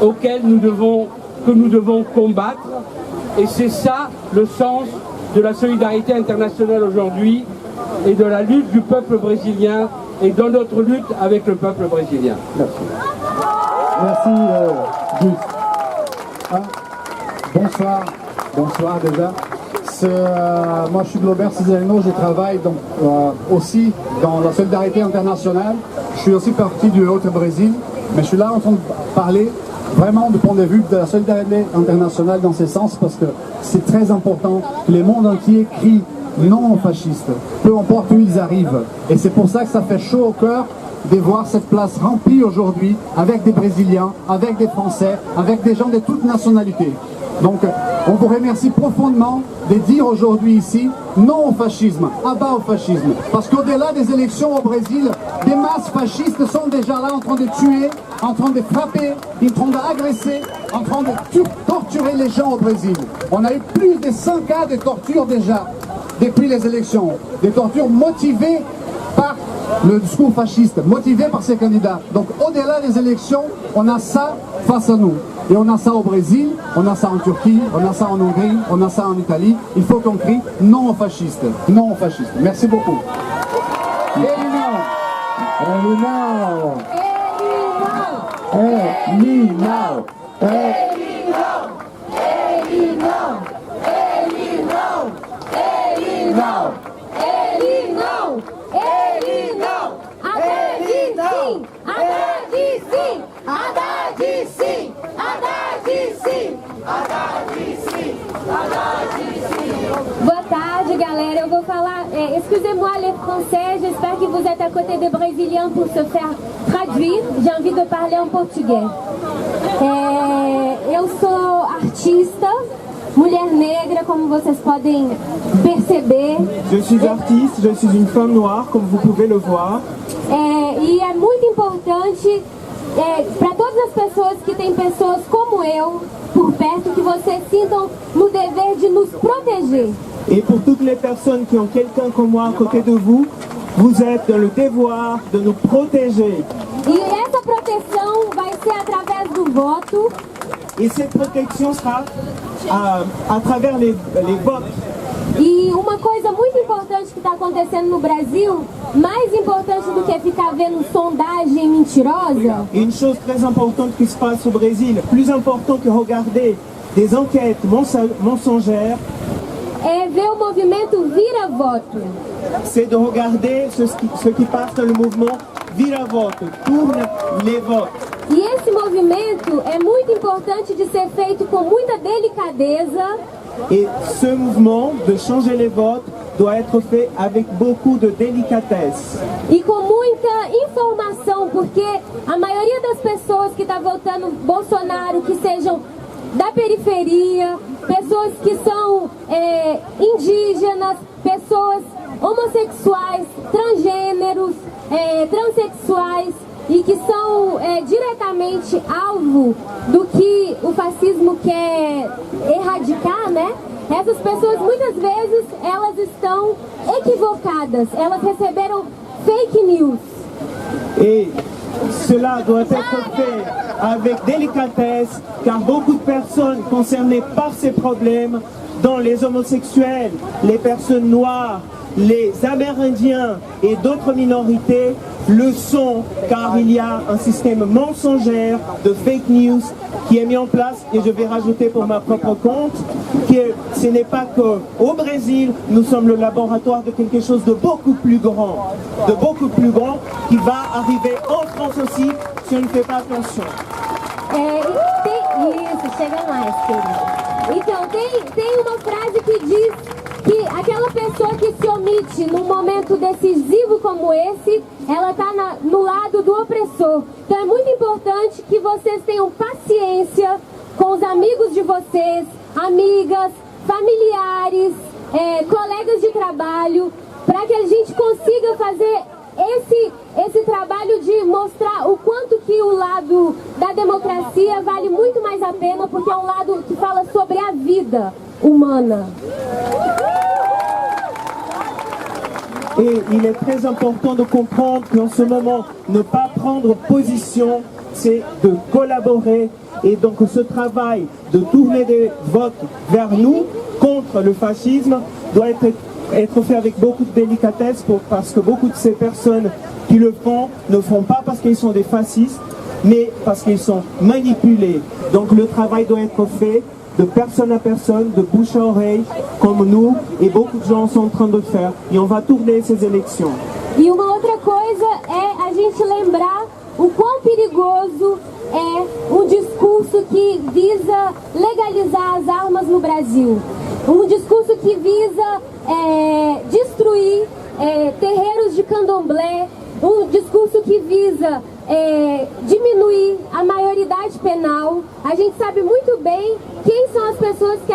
H: auquel que nous devons combattre. Et c'est ça le sens de la solidarité internationale aujourd'hui et de la lutte du peuple brésilien et de notre lutte avec le peuple brésilien. Merci.
B: Merci, Gus.
S: Bonsoir déjà. Moi je suis Glaubert Cizalino, je travaille donc, aussi dans la solidarité internationale. Je suis aussi parti du Haut-Brésil, mais je suis là en train de parler vraiment du point de vue de la solidarité internationale dans ce sens parce que c'est très important que le monde entier crie non aux fascistes, peu importe où ils arrivent. Et c'est pour ça que ça fait chaud au cœur de voir cette place remplie aujourd'hui avec des Brésiliens, avec des Français, avec des gens de toutes nationalités. Donc on vous remercie profondément de dire aujourd'hui ici non au fascisme, à bas au fascisme. Parce qu'au-delà des élections au Brésil, des masses fascistes sont déjà là en train de tuer, en train de frapper, en train d'agresser, en train de torturer les gens au Brésil. On a eu plus de 100 cas de torture déjà depuis les élections. Des tortures motivées par le discours fasciste, motivé par ces candidats. Donc au-delà des élections, on a ça face à nous. Et on a ça au Brésil, on a ça en Turquie, on a ça en Hongrie, on a ça en Italie. Il faut qu'on crie non aux fascistes. Non aux fascistes. Merci beaucoup.
T: Boa tarde, tarde, galera. Eu vou falar, excusez-moi les français, j'espère que vous êtes à côté des Brésiliens pour se faire traduire. J'ai envie de parler en português. Eu sou artista, mulher negra, como vocês podem perceber.
A: Je suis artiste, je suis une femme noire, comme vous pouvez le voir.
T: E é muito importante para todas as pessoas que têm pessoas como eu por perto, que vocês sintam no dever de nos proteger.
A: Et pour toutes les personnes qui ont quelqu'un comme moi à côté de vous, vous êtes dans le devoir de nous protéger.
T: E essa proteção vai ser através do voto.
A: Et cette protection sera à travers les votes.
T: E uma coisa muito importante que está acontecendo no Brasil, mais importante do que ficar vendo sondagem mentirosa.
A: Une chose très importante qui se passe au Brésil, plus important que regarder des enquêtes mensongères,
T: é ver o movimento vira-voto.
A: C'est de regarder ce qui passe dans le mouvement vira-vote, tourne les votes.
T: E esse movimento é muito importante de ser feito com muita delicadeza.
A: Et ce mouvement de changer les votes doit être fait avec beaucoup de délicatesse.
T: E com muita informação, porque a maioria das pessoas que está votando Bolsonaro, que sejam da periferia, pessoas que são indígenas, pessoas homossexuais, transgêneros, transexuais, e que são diretamente alvo do que o fascismo quer erradicar, né? Essas pessoas, muitas vezes, elas estão equivocadas, elas receberam fake news.
A: Et cela doit être fait avec délicatesse, car beaucoup de personnes concernées par ces problèmes, dont les homosexuels, les personnes noires, les Amérindiens et d'autres minorités, le sont, car il y a un système mensonger de fake news qui est mis en place, et je vais rajouter pour ma propre compte que ce n'est pas qu'au Brésil, nous sommes le laboratoire de quelque chose de beaucoup plus grand, qui va arriver en France aussi si on ne fait pas attention.
T: Isso, chega mais, querido. Então, tem uma frase que diz que aquela pessoa que se omite num momento decisivo como esse, ela está no lado do opressor. Então é muito importante que vocês tenham paciência com os amigos de vocês, amigas, familiares, colegas de trabalho, para que a gente consiga fazer esse trabalho de mostrar o quanto que o lado da democracia vale muito mais a pena, porque é um lado que fala sobre a vida humana.
A: Et il est très important de comprendre qu'en ce moment, ne pas prendre position, c'est de collaborer. Et donc ce travail de tourner des votes vers nous, contre le fascisme, doit être fait avec beaucoup de délicatesse, parce que beaucoup de ces personnes qui le font, ne font pas parce qu'ils sont des fascistes, mais parce qu'ils sont manipulés. Donc le travail doit être fait de personne à personne, de bouche à oreille, comme nous et beaucoup de gens sont en train de le faire. Et on va tourner ces élections.
T: E uma outra coisa é a gente lembrar o quão perigoso é um discurso que visa legalizar as armas no Brasil. Um discurso que visa destruir terreiros de candomblé. Um discurso que visa diminuir a maioridade penal. A gente sabe muito bem quem são as pessoas que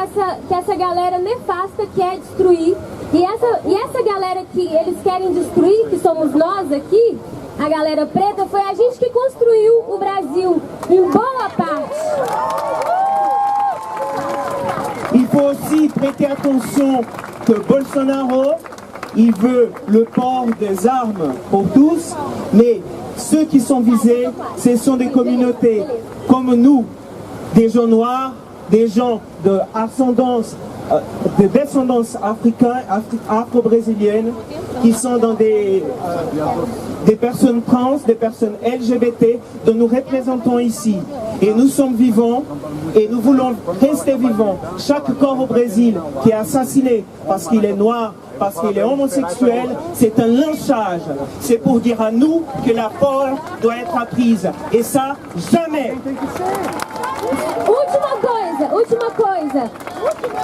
T: essa galera nefasta quer destruir. E essa galera que eles querem destruir, que somos nós aqui, a galera preta, foi a gente que construiu o Brasil, em boa parte.
A: Il faut aussi prêter attention que Bolsonaro, il veut le port des armes pour tous, mais ceux qui sont visés, ce sont des communautés comme nous, des gens noirs, des gens de descendance africaine, afro-brésilienne, qui sont dans des personnes trans, des personnes LGBT, dont nous représentons ici. Et nous sommes vivants, et nous voulons rester vivants. Chaque corps au Brésil qui est assassiné parce qu'il est noir, parce qu'il est homosexuel, c'est un lynchage. C'est pour dire à nous que la parole doit être apprise. Et ça, jamais.
T: Última coisa.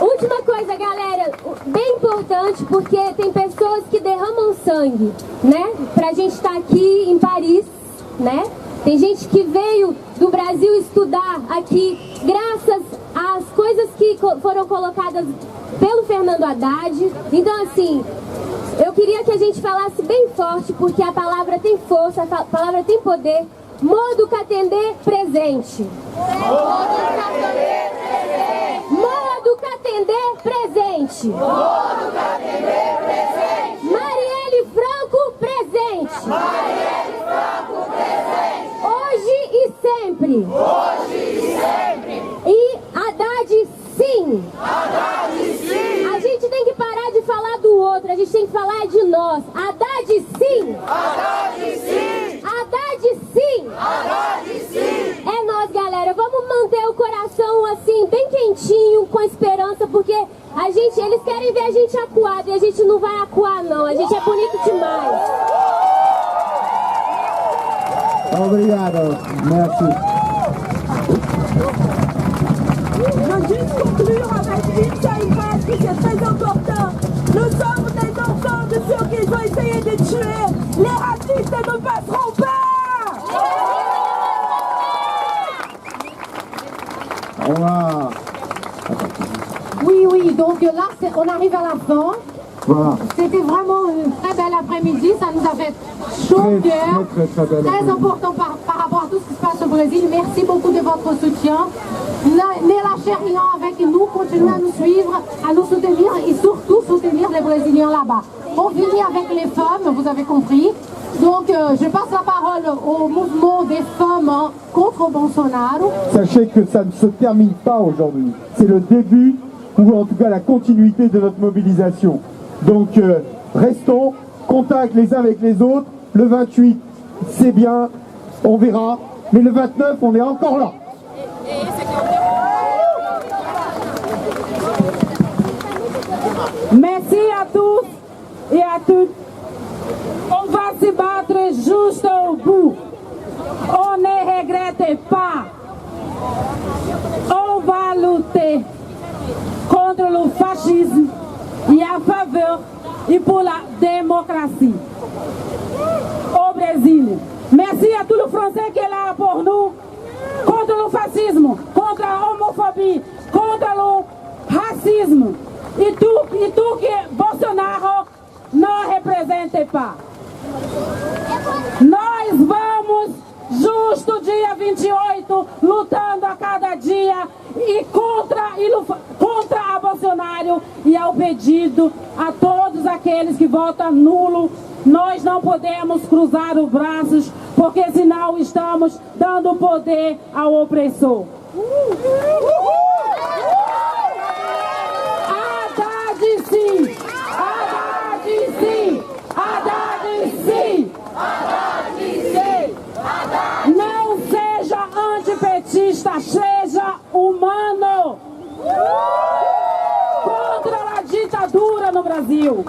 T: Última coisa, galera, bem importante, porque tem pessoas que derramam sangue, né? Pra gente estar aqui em Paris, né? Tem gente que veio do Brasil estudar aqui graças às coisas que foram colocadas pelo Fernando Haddad. Então, assim, eu queria que a gente falasse bem forte, porque a palavra tem força, a palavra tem poder. Modo Katendê presente. Modo Katendê presente. Modo Katendê presente. Modo Katendê presente. Marielle Franco presente. Marielle Franco presente. Hoje e sempre. Hoje e sempre. E Haddad sim. Haddad sim. A gente tem que parar de falar do outro, a gente tem que falar de nós. Haddad sim. Haddad sim. Haddad sim. Haddad sim. É nós, galera. Vamos manter o coração assim, bem quentinho, com esperança, porque eles querem ver a gente acuado e a gente não vai acuar, não. A gente é bonito demais.
B: Obrigado. Merci.
P: Je veux juste conclure avec une seule phrase qui est très importante. Nous sommes des enfants de ceux qui ont essayé de tuer. Les racistes ne passeront pas.
B: Voilà.
C: Oui, donc là, on arrive à la fin.
B: Voilà.
C: C'était vraiment une très belle après-midi, ça nous a fait chaud au cœur. Très important par rapport à tout ce qui se passe au Brésil. Merci beaucoup de votre soutien. Ne lâchez rien avec nous, continuez à nous suivre, à nous soutenir et surtout soutenir les Brésiliens là-bas. On finit avec les femmes, vous avez compris. Donc je passe la parole au mouvement des femmes contre Bolsonaro.
B: Sachez que ça ne se termine pas aujourd'hui. C'est le début, ou en tout cas la continuité de notre mobilisation. Donc restons, contact les uns avec les autres. Le 28, c'est bien, on verra. Mais le 29, on est encore là.
D: Merci à tous et à toutes. On va se battre juste au bout. On ne regrette pas. On va lutter contre le fascisme et à faveur et pour la démocratie au Brésil. Merci à tous les Français qui sont là pour nous, contre le fascisme, contre la homophobie, contre le racisme et tout que Bolsonaro não representa pas. Nós vamos, justo dia 28, lutando a cada dia e contra a Bolsonaro e ao pedido a todos aqueles que votam nulo. Nós não podemos cruzar os braços, porque senão estamos dando poder ao opressor. Haddad sim! Haddad sim! Haddad sim! Haddad sim! Não seja antipetista, seja humano! Contra a ditadura no Brasil!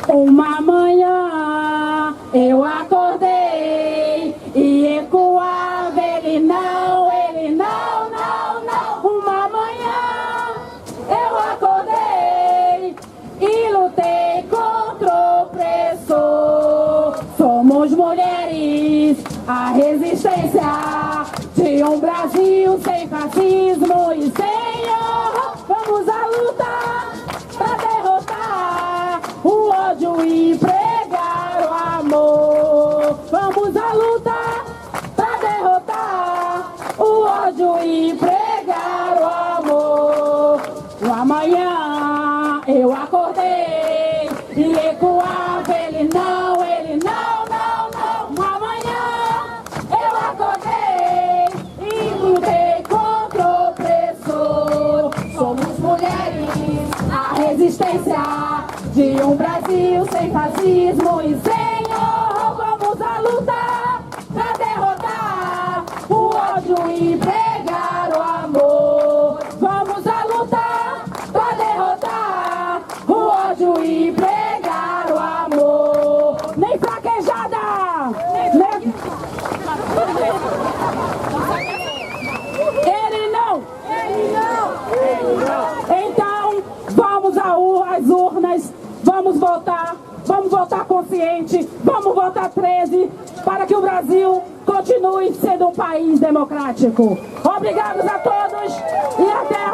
D: Uma manhã eu acordei e ecoava ele não. Uma manhã eu acordei e lutei contra o opressor. Somos mulheres, a resistência de um Brasil sem racismo e sem horror. Vamos à luta pra derrotar o ódio e pregar o amor. Vamos à luta pra derrotar o ódio e pregar o amor. O amanhã eu acordei e ecoava ele não. O amanhã eu acordei e lutei contra o opressor. Somos mulheres, a resistência de um Brasil sem fascismo e sem horror. Vamos à luta pra derrotar o ódio e pregar o amor. Vamos à luta pra derrotar o ódio e pregar o amor. Nem fraquejada! 2013 para que o Brasil continue sendo um país democrático. Obrigados a todos e até a